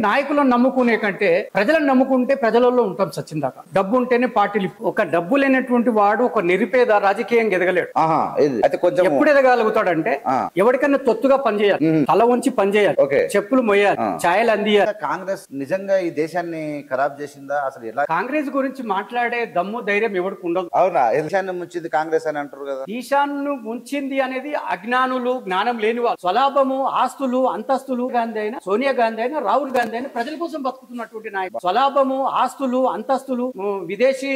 నాయకులను నమ్ముకునే కంటే ప్రజలను నమ్ముకుంటే ప్రజలలో ఉంటాం సచ్చిందాక. డబ్బు ఉంటేనే పార్టీలు. ఒక డబ్బు లేనటువంటి వాడు ఒక నిరుపేద రాజకీయంగా ఎదగలేడు. ఎప్పుడు ఎదగలుగుతాడంటే ఎవరికైనా తొత్తుగా పనిచేయాలి, తల వంచి పనిచేయాలి, చెప్పులు మొయ్యాలి, ఛాయలు అందియాలి. కాంగ్రెస్ నిజంగా ఈ దేశాన్ని ఖరాబ్ చేసిందా? అసలు ఎలా కాంగ్రెస్ గురించి మాట్లాడే దమ్ము ధైర్యం ఎవరికి ఉండదు. అవునా? దేశాన్ని ముంచింది కాంగ్రెస్ అని అంటారు కదా. ఈశాన్ను ముంచింది అనేది అజ్ఞానులు, జ్ఞానం లేని వాళ్ళు. స్వలాభము, ఆస్తులు, అంతస్తులు. గాంధీ అయినా, సోనియా గాంధీ అయినా, రాహుల్ గాంధీ అయినా ప్రజల కోసం బతుకుతున్నటువంటి నాయకుడు. స్వలాభము, ఆస్తులు, అంతస్తులు, విదేశీ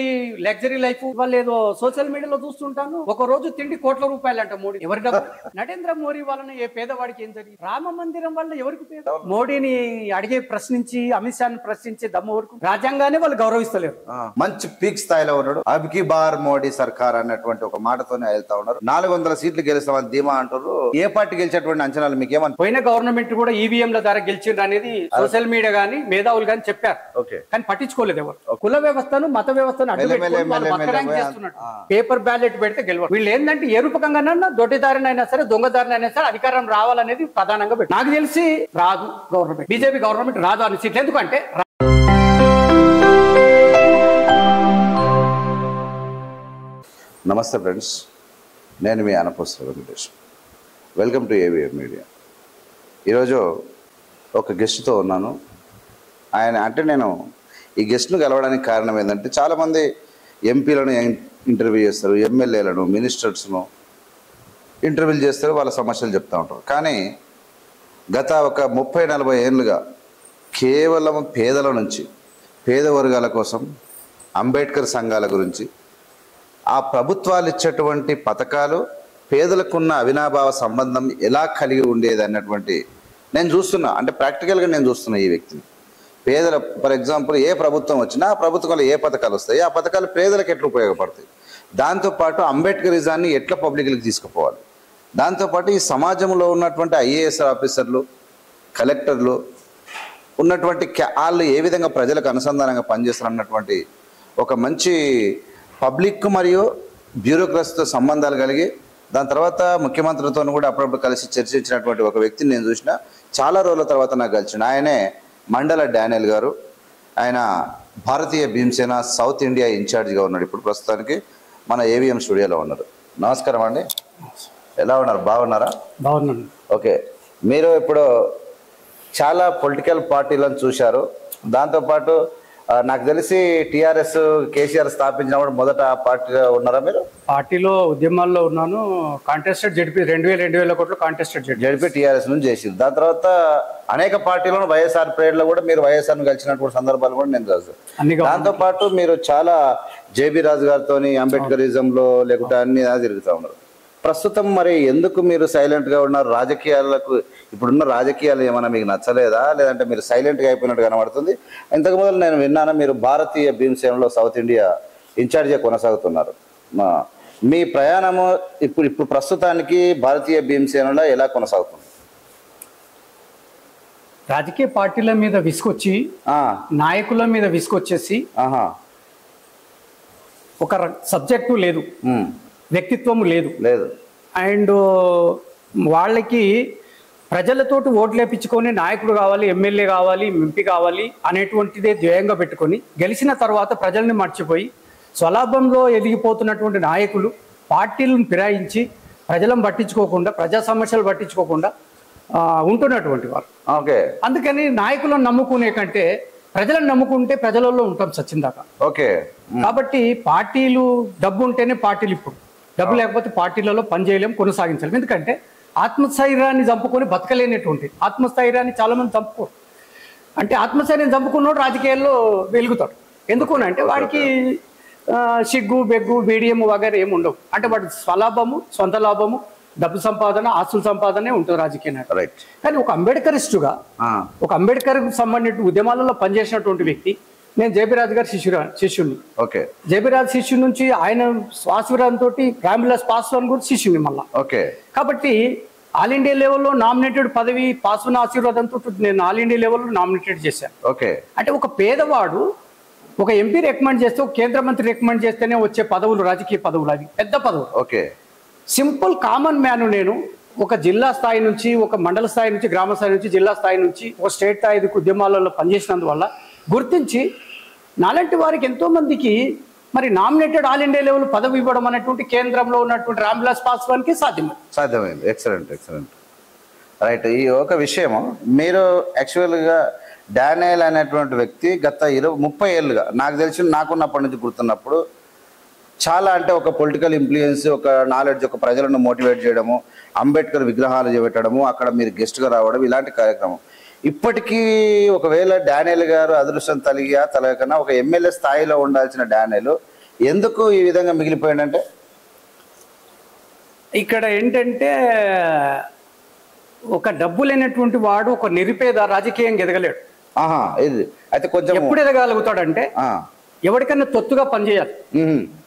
లగ్జరీ లైఫ్. వాళ్ళు ఏదో సోషల్ మీడియాలో చూస్తుంటాను, ఒక రోజు తిండి కోట్ల రూపాయలు అంట మోడీ. ఎవరి డబ్బు? నరేంద్ర మోడీ వలన ఏ పేదవాడికి ఏం జరిగింది? రామ మందిరం వల్ల ఎవరికి పేద? మోడీని అడిగే ప్రశ్నించి, అమిత్ షాని ప్రశ్నించే దమ్ము వరకు రాజ్యాంగాన్ని వాళ్ళు గౌరవిస్తలేరు. మంచి పీక్ స్థాయిలో ఉన్నాడు. అబ్కి బార్ మోడీ సర్కార్ అన్నటువంటి ఒక మాటతోనే వెళ్తా ఉన్నారు. 400 సీట్లు గెలుస్తామని ధీమా అంటారు. ఏ పార్టీ గెలిచేటువంటి అంచనాలు మీకు ఏమన్నా? పోయిన గవర్నమెంట్ కూడా ఈవీఎంల ద్వారా గెలిచిండ్రు అనేది సోషల్ మీడియా గానీ మేధావులు గానీ చెప్పారు. కానీ పట్టించుకోలేదు ఎవరు. కుల వ్యవస్థను, మత వ్యవస్థను అడ్డు చేస్తున్నట్టు. పేపర్ బ్యాలెట్ పెడితే గెలవరు. వీళ్ళు ఏంటంటే ఏ రూపకంగానైనా దొడ్డిదారినైనా సరే, దొంగదారినైనా సరే అధికారం రావాలనేది ప్రధానంగా పెట్టి. నాకు తెలిసి రాదు గవర్నమెంట్, బీజేపీ గవర్నమెంట్ రాదు అని సీట్లు. ఎందుకంటే నమస్తే ఫ్రెండ్స్, నేను మీ అనపూస వెంకటేష్. Welcome to AVM Media. ఈరోజు ఒక గెస్ట్తో ఉన్నాను. నేను ఈ గెస్ట్ను కలవడానికి కారణం ఏంటంటే, చాలామంది ఎంపీలను ఇంటర్వ్యూ చేస్తారు, ఎమ్మెల్యేలను, మినిస్టర్స్ను ఇంటర్వ్యూలు చేస్తారు, వాళ్ళ సమస్యలు చెప్తూ ఉంటారు. కానీ గత ఒక 30-40 ఏళ్ళుగా కేవలం పేదల నుంచి, పేద వర్గాల కోసం, అంబేద్కర్ సంఘాల గురించి, ఆ ప్రభుత్వాలు ఇచ్చేటువంటి పథకాలు పేదలకున్న అవినాభావ సంబంధం ఎలా కలిగి ఉండేది అన్నటువంటి నేను చూస్తున్నా. అంటే ప్రాక్టికల్గా నేను చూస్తున్నా ఈ వ్యక్తిని. పేదల, ఫర్ ఎగ్జాంపుల్, ఏ ప్రభుత్వం వచ్చినా ఆ ప్రభుత్వంలో ఏ పథకాలు వస్తాయి, ఆ పథకాలు పేదలకు ఎట్లా ఉపయోగపడతాయి, దాంతోపాటు అంబేద్కరిజాన్ని ఎట్లా పబ్లిక్కి తీసుకుపోవాలి, దాంతోపాటు ఈ సమాజంలో ఉన్నటువంటి ఐఏఎస్ ఆఫీసర్లు, కలెక్టర్లు ఉన్నటువంటి వాళ్ళు ఏ విధంగా ప్రజలకు అనుసంధానంగా పనిచేస్తారు అన్నటువంటి ఒక మంచి పబ్లిక్ మరియు బ్యూరోక్రసీతో సంబంధాలు కలిగి, దాని తర్వాత ముఖ్యమంత్రితో కూడా అప్పుడప్పుడు కలిసి చర్చించినటువంటి ఒక వ్యక్తిని నేను చూసిన. చాలా రోజుల తర్వాత నాకు కలిసిన ఆయనే మండల డానియల్ గారు. ఆయన భారతీయ భీమసేన సౌత్ ఇండియా ఇన్ఛార్జిగా ఉన్నాడు. ఇప్పుడు ప్రస్తుతానికి మన ఏవిఎం స్టూడియోలో ఉన్నారు. నమస్కారం అండి, ఎలా ఉన్నారు? బాగున్నారా? బాగున్నాను. ఓకే, మీరు ఇప్పుడు చాలా పొలిటికల్ పార్టీలను చూశారు. దాంతోపాటు నాకు తెలిసి టీఆర్ఎస్ కేసీఆర్ స్థాపించినప్పుడు మొదట పార్టీలో ఉన్నారా మీరు? పార్టీలో ఉద్యమాల్లో ఉన్నాను. కాంటెస్టెడ్ జడ్పీ 2000 కోట్లు కాంటెస్టెడ్ జడ్పీ టీఆర్ఎస్ నుంచి చేసింది. దాని తర్వాత అనేక పార్టీలను వైఎస్ఆర్ పీరియడ్లో కూడా మీరు వైఎస్ఆర్ను కలిసినటువంటి సందర్భాలు కూడా నేను చూస్తాను. దాంతోపాటు మీరు చాలా జేబీ రాజు గారితో అంబేద్కరిజంలో లేకుంటే అన్ని తిరుగుతూ ఉన్నారు. ప్రస్తుతం మరి ఎందుకు మీరు సైలెంట్గా ఉన్నారు? రాజకీయాలకు, ఇప్పుడున్న రాజకీయాలు ఏమైనా మీకు నచ్చలేదా, లేదంటే మీరు సైలెంట్గా అయిపోయినట్టు కనబడుతుంది? ఇంతకు మొదలు నేను విన్నాను మీరు భారతీయ భీమసేనలో సౌత్ ఇండియా ఇన్ఛార్జిగా కొనసాగుతున్నారు. మీ ప్రయాణము ఇప్పుడు ప్రస్తుతానికి భారతీయ భీమసేనలో ఎలా కొనసాగుతుంది? రాజకీయ పార్టీల మీద విసుకొచ్చి, నాయకుల మీద విసుకొచ్చేసి, ఒక సబ్జెక్టు లేదు, వ్యక్తిత్వం లేదు, అండ్ వాళ్ళకి ప్రజలతోటి ఓట్లు వేయించుకొని నాయకుడు కావాలి, ఎమ్మెల్యే కావాలి, ఎంపీ కావాలి అనేటువంటిదే ధ్యేయంగా పెట్టుకొని గెలిచిన తర్వాత ప్రజల్ని మర్చిపోయి స్వలాభంలో ఎదిగిపోతున్నటువంటి నాయకులు పార్టీలను ఫిరాయించి ప్రజలను పట్టించుకోకుండా, ప్రజా సమస్యలు పట్టించుకోకుండా ఉంటున్నటువంటి వారు. అందుకని నాయకులను నమ్ముకునే కంటే ప్రజలను నమ్ముకుంటే ప్రజలలో ఉంటాం సచ్చిందాక. కాబట్టి పార్టీలు, డబ్బు ఉంటేనే పార్టీలు. ఇప్పుడు డబ్బు లేకపోతే పార్టీలలో పనిచేయలేం, కొనసాగించలేం. ఎందుకంటే ఆత్మస్థైర్యాన్ని చంపుకొని బతకలేనటువంటి ఆత్మస్థైర్యాన్ని చాలా మంది చంపుకోరు. అంటే ఆత్మస్థైర్యాన్ని చంపుకున్నోడు రాజకీయాల్లో వెలుగుతాడు. ఎందుకు అంటే వాడికి సిగ్గు, బెగ్గు, బీడియం వగైరా ఏమి ఉండవు. అంటే వాడి స్వలాభము, సొంత లాభము, డబ్బు సంపాదన, ఆస్తుల సంపాదనే ఉంటుంది రాజకీయ నాయకుడు. కానీ ఒక అంబేద్కరిస్టుగా, ఒక అంబేద్కర్ సంబంధించిన ఉద్యమాలలో పనిచేసినటువంటి వ్యక్తి, నేను జేబీ రాజు గారి శిష్యుడిని. జేబీ రాజు శిష్యుడి నుంచి ఆయన ఆశీర్వాదంతో రామ్విలాస్ పాస్వాన్ కూడా శిష్యుని మళ్ళా. కాబట్టి ఆల్ ఇండియా లెవెల్లో నామినేటెడ్ పదవి పాస్వాన్ ఆశీర్వాదంతో నేను ఆల్ ఇండియా లెవెల్లో నామినేటెడ్ చేశాను. అంటే ఒక పేదవాడు ఒక ఎంపీ రికమెండ్ చేస్తే, ఒక కేంద్ర మంత్రి రికమెండ్ చేస్తేనే వచ్చే పదవులు రాజకీయ పదవులు, అవి పెద్ద పదవులు. సింపుల్ కామన్ మ్యాన్ నేను ఒక జిల్లా స్థాయి నుంచి, ఒక మండల స్థాయి నుంచి, గ్రామ స్థాయి నుంచి, జిల్లా స్థాయి నుంచి, ఒక స్టేట్ స్థాయి ఉద్యమాలలో పనిచేసినందువల్ల గుర్తించి నాలాంటి వారికి ఎంతోమందికి మరి నామినేటెడ్ ఆల్ ఇండియా లెవెల్ పదవి ఇవ్వడం అనేటువంటి కేంద్రంలో ఉన్నటువంటి రామ్విలాస్ పాస్వాన్కి సాధ్యమైంది. ఎక్సలెంట్. రైట్. ఈ ఒక విషయము, మీరు యాక్చువల్గా డానియల్ అనేటువంటి వ్యక్తి గత 30 ఏళ్ళుగా నాకు తెలిసి, నాకున్నప్పటి నుంచి గుర్తున్నప్పుడు చాలా అంటే ఒక పొలిటికల్ ఇన్ఫ్లుయెన్స్, ఒక నాలెడ్జ్, ఒక ప్రజలను మోటివేట్ చేయడము, అంబేద్కర్ విగ్రహాలు చేపెట్టడము, అక్కడ మీరు గెస్ట్గా రావడం, ఇలాంటి కార్యక్రమం. ఇప్పటికీ ఒకవేళ డానియల్ గారు అదృష్టం తలగకన్నా ఒక ఎమ్మెల్యే స్థాయిలో ఉండాల్సిన డానియల్ ఎందుకు ఈ విధంగా మిగిలిపోయాడంటే, ఇక్కడ ఏంటంటే ఒక డబ్బు లేనటువంటి వాడు ఒక నిరుపేద రాజకీయంగా ఎదగలేడు. ఇది అయితే కొంచెం ఎప్పుడు ఎదగలుగుతాడంటే ఎవరికన్నా తొత్తుగా పనిచేయాలి,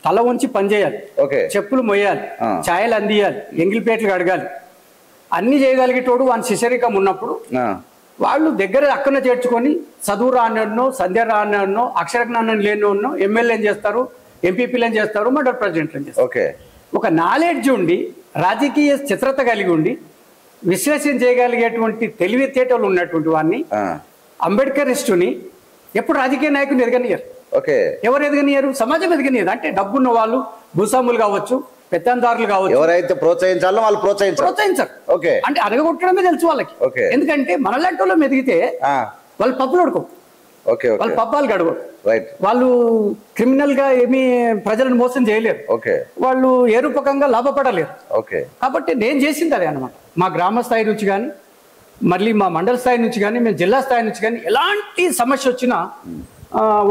తల ఉంచి పనిచేయాలి, చెప్పులు మొయ్యాలి, ఛాయలు అందియాలి, ఎంగిలిపేటలు అడగాలి, అన్ని చేయగలిగేటోడు వాని శిశరికం ఉన్నప్పుడు వాళ్ళు దగ్గర అక్కన చేర్చుకొని చదువు రానో, సంధ్య రానో, అక్షర జ్ఞానం లేనో ఎమ్మెల్యేని చేస్తారు, ఎంపీపీలను చేస్తారు, మండల ప్రెసిడెంట్లను చేస్తారు. ఒక నాలెడ్జ్ ఉండి రాజకీయ చిత్రత కలిగి ఉండి విశ్లేషణ చేయగలిగేటువంటి తెలివితేటలు ఉన్నటువంటి వాడిని, అంబేద్కరిస్టుని ఎప్పుడు రాజకీయ నాయకుని ఎదగనియరు. ఎవరు ఎదగనియరు? సమాజం ఎదగనియరు. అంటే డబ్బున్న వాళ్ళు, భూస్వాములు కావచ్చు, పెత్తందారులు కావచ్చు, ఎవరైతే ప్రోత్సహించాలో వాళ్ళు ప్రోత్సహించరు. అంటే అడగొట్టడమే తెలుసు వాళ్ళకి. ఎందుకంటే మనలాంటి వాళ్ళు ఎదిగితే వాళ్ళు పప్పులు అడుకో, వాళ్ళు పబ్బాలు గడవరు, వాళ్ళు క్రిమినల్ గా ఏమీ ప్రజలను మోసం చేయలేరు, వాళ్ళు ఏ రూపకంగా లాభపడలేరు. కాబట్టి నేను చేసింది అదే అనమాట. మా గ్రామ స్థాయి నుంచి కానీ, మళ్ళీ మా మండల స్థాయి నుంచి కానీ, మేము జిల్లా స్థాయి నుంచి కానీ ఎలాంటి సమస్య వచ్చినా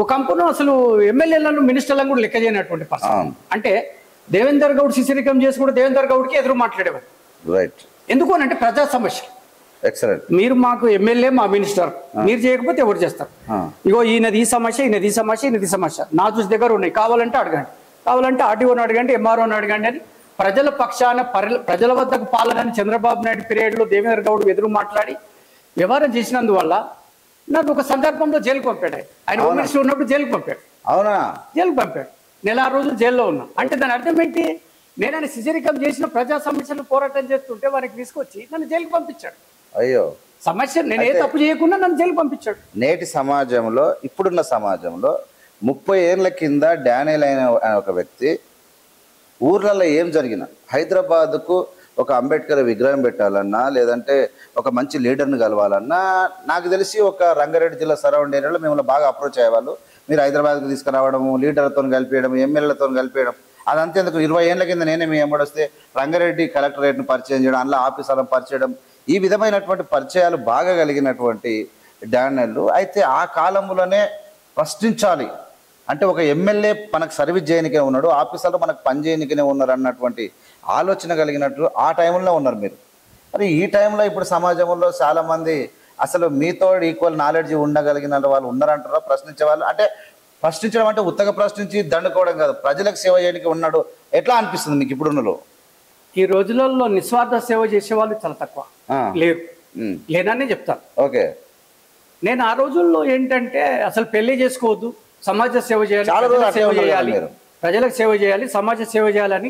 ఒక అంపును అసలు ఎమ్మెల్యేలను, మినిస్టర్లను కూడా లెక్క చేయనటువంటి పర్సన్. అంటే దేవేందర్ గౌడ్ శిశిరికం చేసి కూడా దేవేందర్ గౌడ్కి ఎదురు మాట్లాడేవారు. ఎందుకు అని అంటే ప్రజా సమస్య. మీరు మాకు ఎమ్మెల్యే, మా మినిస్టర్, మీరు చేయకపోతే ఎవరు చేస్తారు? ఇగో ఈయనది ఈ సమస్య, ఈయనది ఈ సమస్య, ఈయనది ఈ సమస్య, నా చూసి దగ్గర ఉన్నాయి, కావాలంటే అడగండి, కావాలంటే ఆర్టీఓని అడగండి, ఎంఆర్ఓని అడగండి అని ప్రజల పక్షాన ప్రజల వద్దకు పాలనని చంద్రబాబు నాయుడు పీరియడ్లో దేవేంద్ర గౌడ్ ఎదురు మాట్లాడి వ్యవహారం చేసినందువల్ల నాకు ఒక సందర్భంలో జైలుకు పంపాడు. ఆయన హోమ్ మినిస్టర్ ఉన్నప్పుడు జైలుకు పంపాడు. అవునా? జైలుకు పంపాడు. 6 రోజులు జైల్లో ఉన్నా. అంటే దాని అర్థం ఏంటి? నేను ఆయన శిశిరికం చేసిన ప్రజా సమస్యలు పోరాటం చేస్తుంటే వారికి తీసుకొచ్చి నన్ను జైలుకు పంపించాడు. అయ్యో, సమస్య నేను ఏ తప్పు చేయకుండా నన్ను జైలుకు పంపించాడు. నేటి సమాజంలో, ఇప్పుడున్న సమాజంలో 30 ఏళ్ల కింద డానియల్ అయిన ఒక వ్యక్తి ఊర్లలో ఏం జరిగినా, హైదరాబాద్కు ఒక అంబేద్కర్ విగ్రహం పెట్టాలన్నా, లేదంటే ఒక మంచి లీడర్ని కలవాలన్నా, నాకు తెలిసి ఒక రంగారెడ్డి జిల్లా సరౌండ్ ఏరియాలో మిమ్మల్ని బాగా అప్రోచ్ అయ్యేవాళ్ళు. మీరు హైదరాబాద్కు తీసుకురావడము, లీడర్లతో కలిపేయడం, ఎమ్మెల్యేలతో కలిపేయడం, అదంతేందుకు 20 ఏళ్ల కింద నేనే మీ ఎంబడొస్తే రంగారెడ్డి కలెక్టరేట్ను పరిచయం చేయడం, అందులో ఆఫీసర్లను పరిచయం, ఈ విధమైనటువంటి పరిచయాలు బాగా కలిగినటువంటి డానియల్. అయితే ఆ కాలంలోనే ప్రశ్నించాలి అంటే ఒక ఎమ్మెల్యే మనకు సర్వీస్ చేయనికే ఉన్నాడు, ఆఫీసర్లు మనకు పని చేయనికనే ఉన్నారు అన్నటువంటి ఆలోచన కలిగినట్టు ఆ టైంలో ఉన్నారు మీరు. మరి ఈ టైంలో ఇప్పుడు సమాజంలో చాలామంది అసలు మీతో ఈక్వల్ నాలెడ్జ్ ఉండగలిగిన వాళ్ళు ఉన్నారంటారా? ప్రశ్నించే వాళ్ళు అంటే, ప్రశ్నించడం అంటే ఉత్తగా ప్రశ్నించి దండుకోవడం కాదు, ప్రజలకు సేవ చేయడానికి ఉన్నాడు. ఎట్లా అనిపిస్తుంది మీకు ఇప్పుడున్నలో? ఈ రోజులలో నిస్వార్థ సేవ చేసే వాళ్ళు చాలా తక్కువ, లేరు, లేనని చెప్తాను. నేను ఆ రోజుల్లో ఏంటంటే అసలు పెళ్లి చేసుకోవద్దు, సమాజ సేవ చేయాలి, ప్రజలకు సేవ చేయాలి, సమాజ సేవ చేయాలని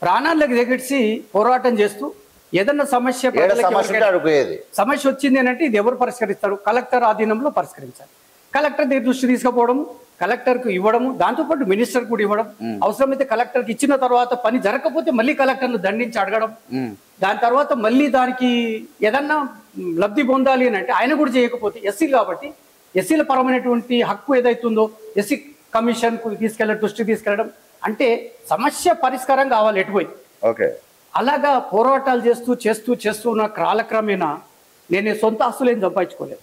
ప్రాణాలకు దిగేసి పోరాటం చేస్తూ ఏదన్నా సమస్య వచ్చింది అంటే ఇది ఎవరు పరిష్కరిస్తారు? కలెక్టర్ ఆధీనంలో పరిష్కరించాలి. కలెక్టర్ దగ్గర దృష్టి తీసుకుపోవడం, కలెక్టర్కు ఇవ్వడము, దాంతోపాటు మినిస్టర్ కూడా ఇవ్వడం, అవసరమైతే కలెక్టర్కి ఇచ్చిన తర్వాత పని జరగకపోతే మళ్ళీ కలెక్టర్ను దండించి అడగడం, దాని తర్వాత మళ్ళీ దానికి ఏదన్నా లబ్ధి పొందాలి అని అంటే ఆయన కూడా చేయకపోతే, ఎస్సీలు కాబట్టి ఎస్సీల పరమైనటువంటి హక్కు ఏదైతుందో ఎస్సీ కమిషన్కు దృష్టికి తీసుకెళ్ళడం, అంటే సమస్య పరిష్కారం కావాలి ఎటుపోయి. అలాగా పోరాటాలు చేస్తూ ఉన్న కాలక్రమేణా నేను సొంత ఆస్తులు ఏం సంపాదించుకోలేదు.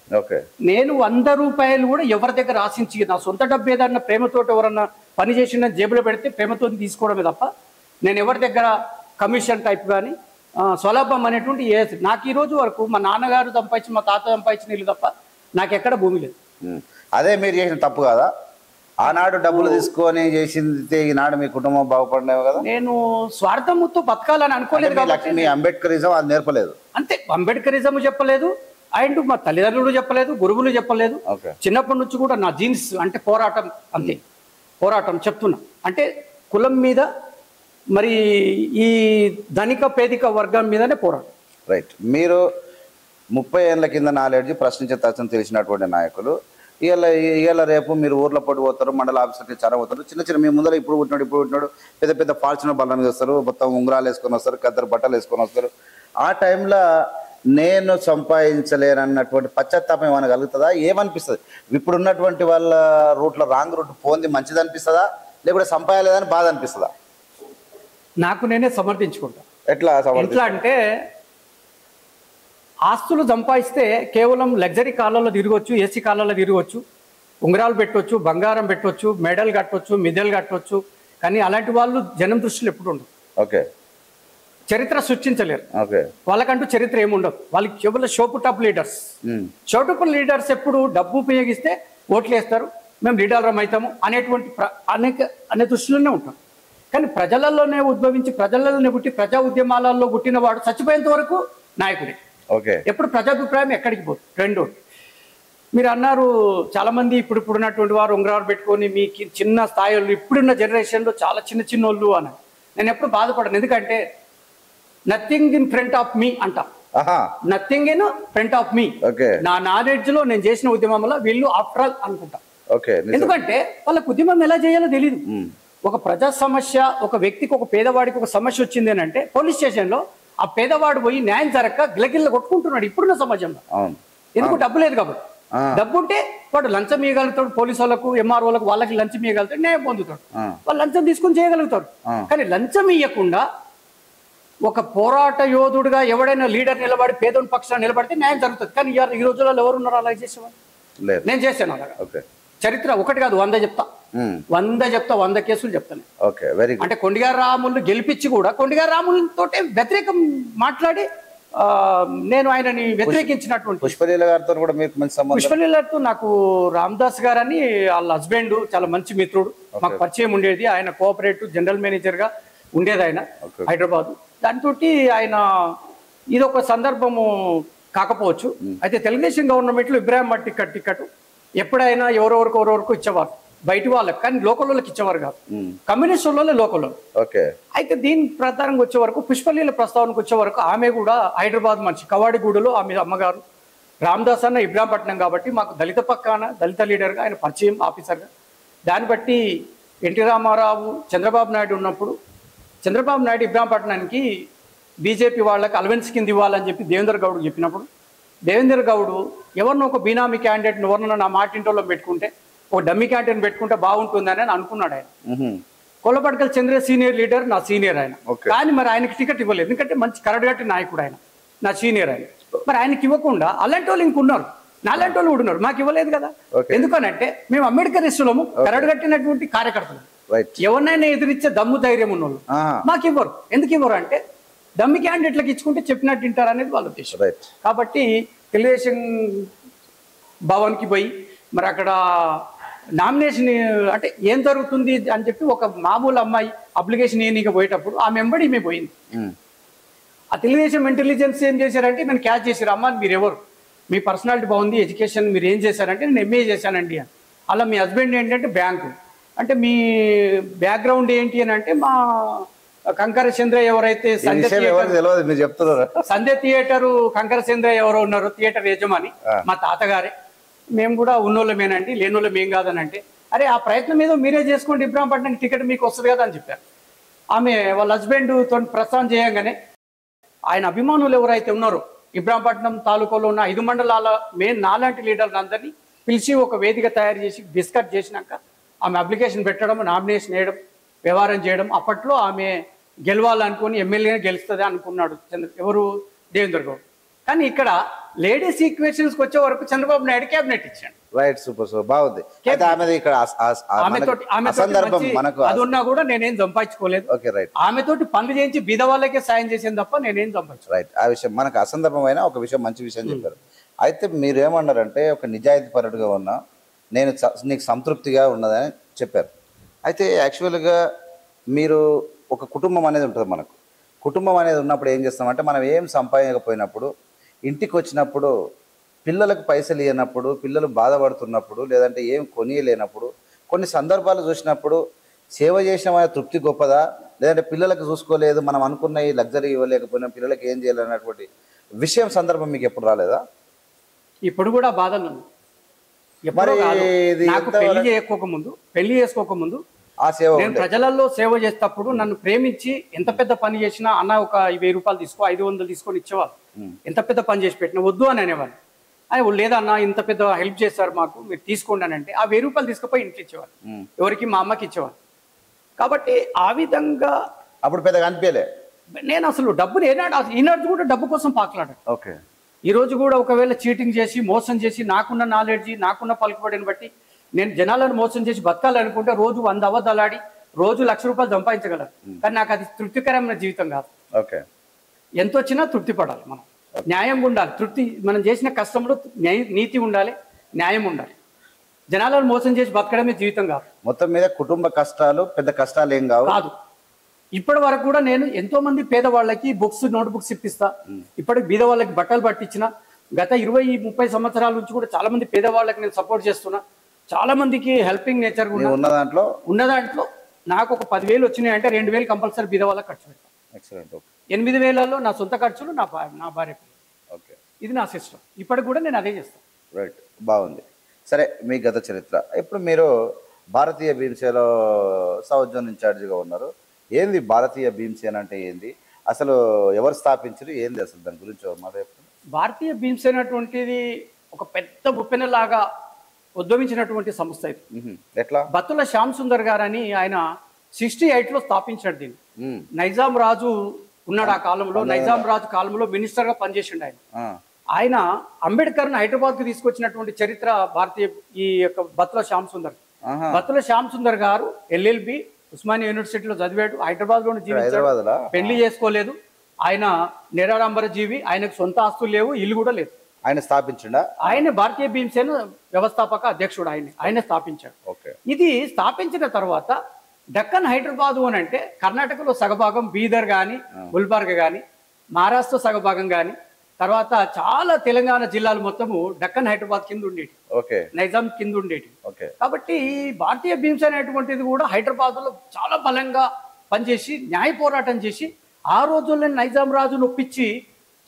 నేను 100 రూపాయలు కూడా ఎవరి దగ్గర ఆశించి, నా సొంత డబ్బు ఏదన్నా ప్రేమతో ఎవరన్నా పని చేసిన జేబులో పెడితే ప్రేమతో తీసుకోవడమే తప్ప నేను ఎవరి దగ్గర కమిషన్ టైప్ కానీ స్వలాభం అనేటువంటి నాకు ఈ రోజు వరకు మా నాన్నగారు సంపాదించి, మా తాత సంపాదించిన ఇల్లు తప్ప నాకెక్కడ భూమి లేదు. అదే మీరు చేసిన తప్పు కదా? ఆనాడు డబ్బులు తీసుకొని చేసింది, ఈనాడు మీ కుటుంబం బాగుపడలేవు కదా? నేను స్వార్థంతో బతకాలని అనుకోలేదు కాబట్టి మీ అంబేద్కరిజం అది నేర్పలేదు. అంతే, అంబేద్కరిజం చెప్పలేదు, అండ్ మా తల్లిదండ్రులు చెప్పలేదు, గురువులు చెప్పలేదు. చిన్నప్పటి నుంచి కూడా నా జీన్స్ అంటే పోరాటం, అంతే పోరాటం చెప్తున్నా. అంటే కులం మీద, మరి ఈ ధనిక పేదిక వర్గం మీదనే పోరాటం. రైట్. మీరు 30 ఏళ్ళ కింద నాలెడ్జ్ ప్రశ్నించే తత్వం తెలిసినటువంటి నాయకులు ఇవాళ రేపు మీరు ఊర్లో పడిపోతారు, మండల ఆఫీసర్కి చరవతారు, చిన్న చిన్న మీ ముందర ఇప్పుడు పుట్టినాడు పెద్ద పెద్ద ఫార్చునర్ బల్ల మీద వస్తారు, మొత్తం ఉంగరాలు వేసుకొని వస్తారు, కద్దరు బట్టలు వేసుకొని వస్తారు. ఆ టైంలో నేను సంపాదించలేనన్నటువంటి పశ్చాత్తాపం ఏమైనా కలుగుతుందా? ఏమనిపిస్తుంది? ఇప్పుడున్నటువంటి వాళ్ళ రూట్లో రాంగ్ రూట్ పోంది మంచిది అనిపిస్తుందా, లేకపోతే సంపాదలేదని బాధ అనిపిస్తుందా? నాకు నేనే సమర్థించుకుంటా. ఎట్లా అంటే ఆస్తులు సంపాదిస్తే కేవలం లగ్జరీ కార్లలో తిరగవచ్చు, ఏసీ కార్లలో తిరగవచ్చు, ఉంగరాలు పెట్టవచ్చు, బంగారం పెట్టవచ్చు, మెడల్ కట్టవచ్చు, మిద్దెలు కట్టవచ్చు. కానీ అలాంటి వాళ్ళు జనం దృష్టిలో ఎప్పుడు ఉండదు. ఓకే. చరిత్ర సృష్టించలేరు. ఓకే. వాళ్ళకంటూ చరిత్ర ఏముండదు. వాళ్ళకి కేవలం షోపుటప్ లీడర్స్. షోటుప్ లీడర్స్ ఎప్పుడు డబ్బు ఉపయోగిస్తే ఓట్లు వేస్తారు, మేము లీడర్లం అవుతాము అనేటువంటి అనే దృష్టిలోనే ఉంటాం. కానీ ప్రజలలోనే ఉద్భవించి ప్రజలలోనే పుట్టి ప్రజా ఉద్యమాలలో పుట్టిన వాడు చచ్చిపోయేంత వరకు నాయకుడే. ఓకే. ఎప్పుడు ప్రజాభిప్రాయం ఎక్కడికి పోదు. రెండోది మీరు అన్నారు, చాలామంది ఇప్పుడున్నటువంటి వారు ఉంగరాలు పెట్టుకొని మీకు చిన్న స్థాయిలో ఇప్పుడున్న జనరేషన్లో చాలా చిన్న వాళ్ళు అని. నేను ఎప్పుడు బాధపడను. ఎందుకంటే నథింగ్ ఇన్ ఫ్రంట్ ఆఫ్ మీ అంట. నథింగ్ ఇన్ ఫ్రంట్ ఆఫ్ మీ. నా నాలెడ్జ్ లో నేను చేసిన ఉద్యమంలో వీళ్ళు ఆఫ్టర్ ఆల్ అనుకుంటా. ఎందుకంటే వాళ్ళకు ఉద్యమం ఎలా చేయాలో తెలియదు. ఒక ప్రజా సమస్య, ఒక వ్యక్తికి, ఒక పేదవాడికి ఒక సమస్య వచ్చింది అని అంటే పోలీస్ స్టేషన్లో ఆ పేదవాడు పోయి న్యాయం జరగక గిలగిల్ల కొట్టుకుంటున్నాడు ఇప్పుడున్న సమాజంలో. ఎందుకు? డబ్బు లేదు కాబట్టి. డబ్బు ఉంటే వాడు లంచం ఇవ్వగలుగుతాడు, పోలీసు వాళ్ళకు, ఎంఆర్ఓలకు, వాళ్ళకి లంచం ఇవ్వగలుగుతాడు, న్యాయం పొందుతాడు. వాళ్ళు లంచం తీసుకుని చేయగలుగుతారు. కానీ లంచం ఇవ్వకుండా ఒక పోరాట యోధుడుగా ఎవడైనా లీడర్ నిలబడి పేదోని పక్షాన్ని నిలబడితే న్యాయం జరుగుతుంది. కానీ ఈ రోజుల్లో ఎవరున్నారు అలా చేసేవాళ్ళు? నేను చేశాను అలాగా. చరిత్ర ఒకటి కాదు 100 చెప్తా, 100 కేసులు చెప్తాను. అంటే కొండిగారు రాములు గెలిపించి కూడా కొండిగారు రాములతో వ్యతిరేకం మాట్లాడి నేను ఆయనని వ్యతిరేకించినటువంటి పుష్పలీల గారితో కూడా పుష్పలీలతో నాకు రామదాస్ గారు అని వాళ్ళ హస్బెండ్ చాలా మంచి మిత్రుడు, మాకు పరిచయం ఉండేది. ఆయన కోఆపరేటివ్ జనరల్ మేనేజర్ గా ఉండేది ఆయన హైదరాబాద్. దాంతో ఆయన ఇదొక సందర్భము కాకపోవచ్చు. అయితే తెలుగుదేశం గవర్నమెంట్ లో ఇబ్రాహిం టికెట్ ఎప్పుడైనా ఎవరెవరికి ఇచ్చేవారు, బయటి వాళ్ళకి. కానీ లోకల్ వాళ్ళకి ఇచ్చేవారు కాదు, కమ్యూనిస్ట్ వాళ్ళే లోకల్. అయితే దీని ప్రధానంగా వచ్చే వరకు పుష్పలీల ప్రస్తావనకు వచ్చే వరకు ఆమె కూడా హైదరాబాద్ మనిషి, కవాడిగూడలో ఆమె అమ్మగారు. రామదాస్ అన్న ఇబ్రాహంపట్నం కాబట్టి మాకు దళిత పక్కన దళిత లీడర్గా ఆయన పరిచయం, ఆఫీసర్గా. దాన్ని బట్టి ఎన్టీ రామారావు చంద్రబాబు నాయుడు ఉన్నప్పుడు చంద్రబాబు నాయుడు ఇబ్రాహంపట్నానికి బీజేపీ వాళ్ళకి అలవెన్స్ కింద ఇవ్వాలని చెప్పి దేవేంద్ర గౌడ్ చెప్పినప్పుడు దేవేంద్ర గౌడ్ ఎవరినో ఒక బీనామీ క్యాండిడేట్ ఎవరినో నా మాటింటోలో పెట్టుకుంటే, ఒక డమ్మీ క్యాండిడేట్ పెట్టుకుంటే బాగుంటుందని అనుకున్నాడు ఆయన. కొల్లపడకల్ చంద్ర సీనియర్ లీడర్, నా సీనియర్ ఆయన. కానీ మరి ఆయనకి టికెట్ ఇవ్వలేదు, ఎందుకంటే మంచి కరడుగట్టి నాయకుడు ఆయన, నా సీనియర్ ఆయన. మరి ఆయనకి ఇవ్వకుండా అలాంటి వాళ్ళు ఇంకున్నారు, నాలాంటి వాళ్ళు కూడా ఉన్నారు, మాకు ఇవ్వలేదు కదా. ఎందుకనంటే మేము అంబేద్కరిస్టులము, కరడుగట్టినటువంటి కార్యకర్తలు. ఎవరినైనా ఎదిరించే దమ్ము ధైర్యం ఉన్నోళ్ళు మాకు ఇవ్వరు. ఎందుకు ఇవ్వరు అంటే డమ్మి క్యాండిడేట్లకు ఇచ్చుకుంటే చెప్పినట్టు వింటారు అనేది వాళ్ళ ఉద్దేశం. కాబట్టి తెలుగుదేశం భవన్కి పోయి మరి అక్కడ నామినేషన్ అంటే ఏం జరుగుతుంది అని చెప్పి ఒక మామూలు అమ్మాయి అప్లికేషన్ ఏనిక పోయేటప్పుడు ఆ మెంబడి ఈమె పోయింది. ఆ తెలుగుదేశం ఇంటెలిజెన్స్ ఏం చేశారంటే నన్ను క్యాచ్ చేశారు. అమ్మ మీరు ఎవరు, మీ పర్సనాలిటీ బాగుంది, ఎడ్యుకేషన్ మీరు ఏం చేశారంటే నేను ఎంఏ చేశానండి అని. అలా మీ హస్బెండ్ ఏంటంటే బ్యాంకు, అంటే మీ బ్యాక్గ్రౌండ్ ఏంటి అని అంటే మా కంకర చంద్రయ్య ఎవరైతే సంధ్య థియేటర్ కంకర చంద్రయ్య ఎవరో ఉన్నారు థియేటర్ యజమాని మా తాతగారే, మేము కూడా ఉన్నోళ్ళమేనండి, లేనోళ్ళం ఏం కాదని అంటే, అరే ఆ ప్రయత్నం ఏదో మీరే చేసుకోండి, ఇబ్రాహంపట్నానికి టికెట్ మీకు వస్తుంది కదా అని చెప్పారు. ఆమె వాళ్ళ హస్బెండ్ తో ప్రస్థానం చేయగానే ఆయన అభిమానులు ఎవరైతే ఉన్నారో ఇబ్రాహంపట్నం తాలూకాలో ఉన్న 5 మండలాల మెయిన్ నాలాంటి లీడర్లు అందరినీ పిలిచి ఒక వేదిక తయారు చేసి డిస్కస్ చేసినాక ఆమె అప్లికేషన్ పెట్టడం, నామినేషన్ వేయడం, వ్యవహారం చేయడం. అప్పట్లో ఆమె గెలవాలనుకుని ఎమ్మెల్యేనే గెలుస్తుంది అనుకున్నాడు ఎవరు, దేవేంద్ర గౌడ్. కానీ ఇక్కడ లేడీస్ ఈక్వేషన్స్కి వచ్చే వరకు చంద్రబాబు నాయుడు క్యాబినెట్ ఇచ్చాడు. రైట్, సూపర్ సూపర్, బాగుంది. అది ఉన్నా కూడా నేనేం సంపాదించుకోలేదు. ఆమెతోటి పనులు చేయించి బీద వాళ్ళకే సాయం చేసేది తప్ప నేనేం సంపాదించు. రైట్, ఆ విషయం మనకు అసందర్భమైన ఒక విషయం, మంచి విషయం చెప్పారు. అయితే మీరు ఏమన్నారంటే ఒక నిజాయితీ పరుడుగా ఉన్నా, నేను నీకు సంతృప్తిగా ఉన్నదని చెప్పారు. అయితే యాక్చువల్గా మీరు ఒక కుటుంబం అనేది ఉంటుంది, మనకు కుటుంబం అనేది ఉన్నప్పుడు ఏం చేస్తామంటే మనం ఏం సంపాదించకపోయినప్పుడు ఇంటికి వచ్చినప్పుడు పిల్లలకు పైసలు ఇవ్వనప్పుడు, పిల్లలు బాధపడుతున్నప్పుడు, లేదంటే ఏం కొనియలేనప్పుడు, కొన్ని సందర్భాలు చూసినప్పుడు సేవ చేసిన తృప్తి గొప్పదా, లేదంటే పిల్లలకు చూసుకోలేదు మనం అనుకున్న ఈ లగ్జరీ ఇవ్వలేకపోయినా పిల్లలకి ఏం చేయాలన్నటువంటి విషయం సందర్భం మీకు ఎప్పుడు రాలేదా? ఇప్పుడు కూడా బాధలు ఎప్పుడో కాదు. నాకు పెళ్లి చేసుకోకముందు ఆ సేవ నేను ప్రజలలో సేవ చేసేటప్పుడు నన్ను ప్రేమించి ఎంత పెద్ద పని చేసినా అన్న ఒక 1000 రూపాయలు తీసుకో 500 తీసుకొని ఇచ్చేవాళ్ళు. ఎంత పెద్ద పని చేసి పెట్టినా వద్దు అని అనేవాళ్ళు. అని లేదన్నా ఇంత పెద్ద హెల్ప్ చేస్తారు మాకు మీరు తీసుకోండి అని అంటే ఆ 1000 రూపాయలు తీసుకుపోయి ఇంట్లో ఇచ్చేవాళ్ళు. ఎవరికి? మా అమ్మకి ఇచ్చేవాళ్ళు. కాబట్టి ఆ విధంగా అప్పుడు పెద్దగా అనిపించలే. నేను అసలు డబ్బుని ఈనాడు కూడా డబ్బు కోసం పాకులాడాను. ఓకే. ఈ రోజు కూడా ఒకవేళ చీటింగ్ చేసి మోసం చేసి నాకున్న నాలెడ్జి నాకున్న పలుకుబడిని బట్టి నేను జనాలను మోసం చేసి బతకాలనుకుంటే రోజు 100 అబద్ధాలాడి రోజు 1,00,000 రూపాయలు సంపాదించగలను. కానీ నాకు అది తృప్తికరమైన జీవితం కాదు. ఓకే. ఎంత వచ్చినా తృప్తి పడాలి. మనం న్యాయంగా ఉండాలి. తృప్తి మనం చేసిన కష్టంలో నీతి ఉండాలి, న్యాయం ఉండాలి. జనాలను మోసం చేసి బతకడమే జీవితం కాదు. మొత్తం మీద కుటుంబ కష్టాలు పెద్ద కష్టాలు ఏం కాదు. ఇప్పటి వరకు కూడా నేను ఎంతో మంది పేదవాళ్ళకి నోట్ బుక్స్ ఇప్పిస్తా. ఇప్పటికి బీద వాళ్ళకి బట్టలు పట్టించిన. గత 20-30 సంవత్సరాల నుంచి కూడా చాలా మంది పేదవాళ్ళకి నేను సపోర్ట్ చేస్తున్నా. చాలా మందికి హెల్పింగ్ నేచర్ ఉన్న దాంట్లో నాకు ఒక 10,000 వచ్చినాయి అంటే 2,000 కంపల్సరీ బీద వాళ్ళకి ఖర్చు పెడతాను. 8,000లో నా సొంత ఖర్చులు, నా భార్య. ఓకే, ఇది నా సిస్టమ్. ఇప్పటికి కూడా నేను అదే చేస్తాను. రైట్, బాగుంది. సరే, మీ గత చరిత్ర. ఇప్పుడు మీరు భారతీయ భీమసేనలో సౌత్ జోన్ ఇన్ఛార్జిగా ఉన్నారు. ఏంది భారతీయ భీమసేన అంటే ఏంది? అసలు ఎవరు స్థాపించారు? ఏంది అసలు దాని గురించి భారతీయ భీమసేన అటువంటిది ఒక పెద్ద ఉప్పెనలాగా ఉద్భవించినటువంటి సంస్థ. ఇది ఎట్లా? బత్తుల శ్యామ్ సుందర్ గారు అని ఆయన 68లో స్థాపించాడు దీన్ని. నైజాం రాజు ఉన్నాడు ఆ కాలంలో. నైజాం రాజు కాలంలో మినిస్టర్ గా పనిచేసిండు ఆయన. అంబేద్కర్ ను హైదరాబాద్ కు తీసుకొచ్చినటువంటి చరిత్ర ఈ యొక్క బత్తుల శ్యామ్ సుందర్. బత్తుల శ్యామ్ సుందర్ గారు LLB ఉస్మానియా యూనివర్సిటీలో చదివాడు. హైదరాబాద్ లోనే జీవించాడు. పెళ్లి చేసుకోలేదు. ఆయన నిరాడంబర జీవి. ఆయనకు సొంత ఆస్తులు లేవు, ఇల్లు కూడా లేదు. ఆయన స్థాపించడా? ఆయన భారతీయ భీమసేన వ్యవస్థాపక అధ్యక్షుడు. ఆయనే స్థాపించాడు. ఇది స్థాపించిన తర్వాత దక్కన్ హైదరాబాదు అని అంటే కర్ణాటకలో సగభాగం, బీదర్ కానీ గుల్బర్గ కానీ, మహారాష్ట్ర సగభాగం కానీ, తర్వాత చాలా తెలంగాణ జిల్లాలు మొత్తము దక్కన్ హైదరాబాద్ కింద ఉండేటి, నైజాం కింద ఉండేటి. కాబట్టి భారతీయ భీమసేన అనేటువంటిది కూడా హైదరాబాద్ లో చాలా బలంగా పనిచేసి న్యాయ పోరాటం చేసి ఆ రోజుల్లో నైజాం రాజు నొప్పించి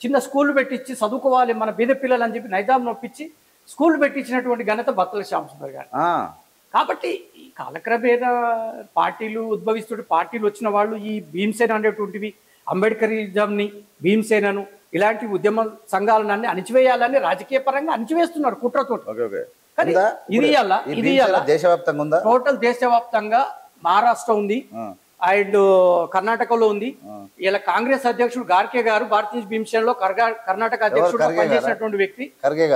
చిన్న స్కూల్ పెట్టించి చదువుకోవాలి మన బీద పిల్లలు అని చెప్పి నైజాం నొప్పించి స్కూల్ పెట్టించినటువంటి ఘనత బత్తుల శ్యామ్ సుందర్ గారు. కాబట్టి ఈ కాలక్రమేణా పార్టీలు ఉద్భవిస్తుంటే పార్టీలు వచ్చిన వాళ్ళు ఈ భీమసేన అనేటువంటివి అంబేద్కరిజంని, భీమసేనను, ఇలాంటి ఉద్యమ సంఘాలన్నీ అణిచివేయాలని రాజకీయ పరంగా అణిచివేస్తున్నారు కుట్రతో. కానీ ఇది దేశవ్యాప్తంగా ఉందా? టోటల్ దేశవ్యాప్తంగా మహారాష్ట్ర ఉంది అండ్ కర్ణాటకలో ఉంది. ఇలా కాంగ్రెస్ అధ్యక్షుడు గార్గే గారు భారతీయ భీమసేనలో కర్ణాటక అధ్యక్షుడు పనిచేసినటువంటి వ్యక్తి ఖర్గే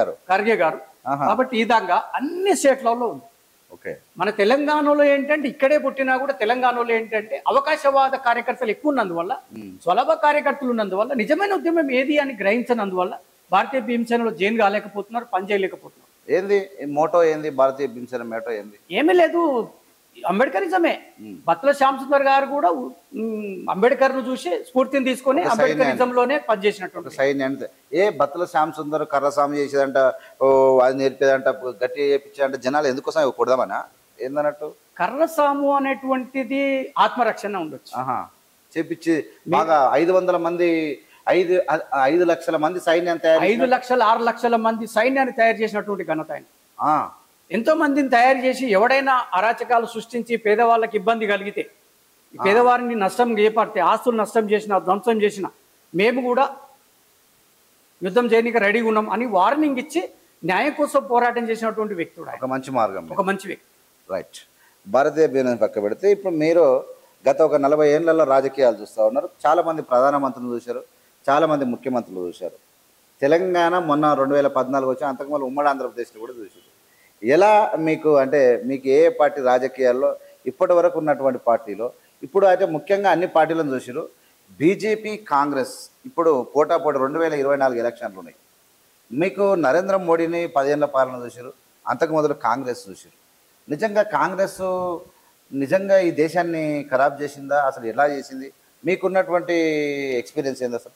గారు. కాబట్టి ఈ విధంగా అన్ని స్టేట్లలో ఉంది. మన తెలంగాణలో ఏంటంటే ఇక్కడే పుట్టినా కూడా తెలంగాణలో ఏంటంటే అవకాశవాద కార్యకర్తలు ఎక్కువ ఉన్నందువల్ల, స్వలభ కార్యకర్తలు ఉన్నందువల్ల, నిజమైన ఉద్యమం ఏది అని గ్రహించినందువల్ల భారతీయ భీమసేనలో జైన్ కాలేకపోతున్నారు, పనిచేయలేకపోతున్నారు. ఏంది మోటో? ఏంది భారతీయ భీమసేన మోటో? ఏంది? ఏమీ లేదు, అంబేద్కరిజమే. బత్తుల శ్యామ్ సుందర్ గారు కూడా అంబేద్కర్ ను చూసి స్ఫూర్తిని తీసుకొని అంబేద్కరిజంలోనే పనిచేసినట్టు సైన్యం. బత్తుల శ్యామ్ సుందర్ కర్రస్వామి చేసేదంట, అది నేర్పేదంట, గట్టి చేయించాడంట, జనాలు ఎందుకోసం కొడదామనా ఏందన్నట్టు? కర్రసాము అనేటువంటిది ఆత్మరక్షణ ఉండొచ్చు. చేపించి బాగా 500 మంది 5 లక్షల మంది సైన్యాన్ని తయారు 5 లక్షల 6 లక్షల మంది సైన్యాన్ని తయారు చేసినటువంటి ఘనత ఆయన. ఎంతో మందిని తయారు చేసి ఎవడైనా అరాచకాలు సృష్టించి పేదవాళ్ళకి ఇబ్బంది కలిగితే, పేదవారిని నష్టం ఏర్పడితే, ఆస్తులు నష్టం చేసిన, ధ్వంసం చేసిన, మేము కూడా యుద్ధం చేయడానికి రెడీగా ఉన్నాం అని వార్నింగ్ ఇచ్చి న్యాయం కోసం పోరాటం చేసినటువంటి వ్యక్తుడు. ఒక మంచి మార్గం, ఒక మంచి వ్యక్తి. రైట్. భారతీయ భీమసేన పక్క పెడితే ఇప్పుడు మీరు గత ఒక 40 ఏళ్లలో రాజకీయాలు చూస్తూ ఉన్నారు. చాలామంది ప్రధానమంత్రులు చూశారు, చాలామంది ముఖ్యమంత్రులు చూశారు. తెలంగాణ మొన్న 2014 వచ్చి అంతకుముందు ఉమ్మడి ఆంధ్రప్రదేశ్లో కూడా చూశారు. ఎలా మీకు అంటే మీకు ఏ పార్టీ రాజకీయాల్లో ఇప్పటి వరకు ఉన్నటువంటి పార్టీలో ఇప్పుడు అయితే ముఖ్యంగా అన్ని పార్టీలను చూసారు, బీజేపీ కాంగ్రెస్ ఇప్పుడు పోటాపోటీ 2024 ఎలక్షన్లు ఉన్నాయి. మీకు నరేంద్ర మోడీని 10 ఏళ్ల పాలన చూసారు, అంతకు మొదలు కాంగ్రెస్ చూసారు. నిజంగా కాంగ్రెస్ నిజంగా ఈ దేశాన్ని ఖరాబ్ చేసిందా? అసలు ఎలా చేసింది? మీకున్నటువంటి ఎక్స్పీరియన్స్ ఏంది అసలు?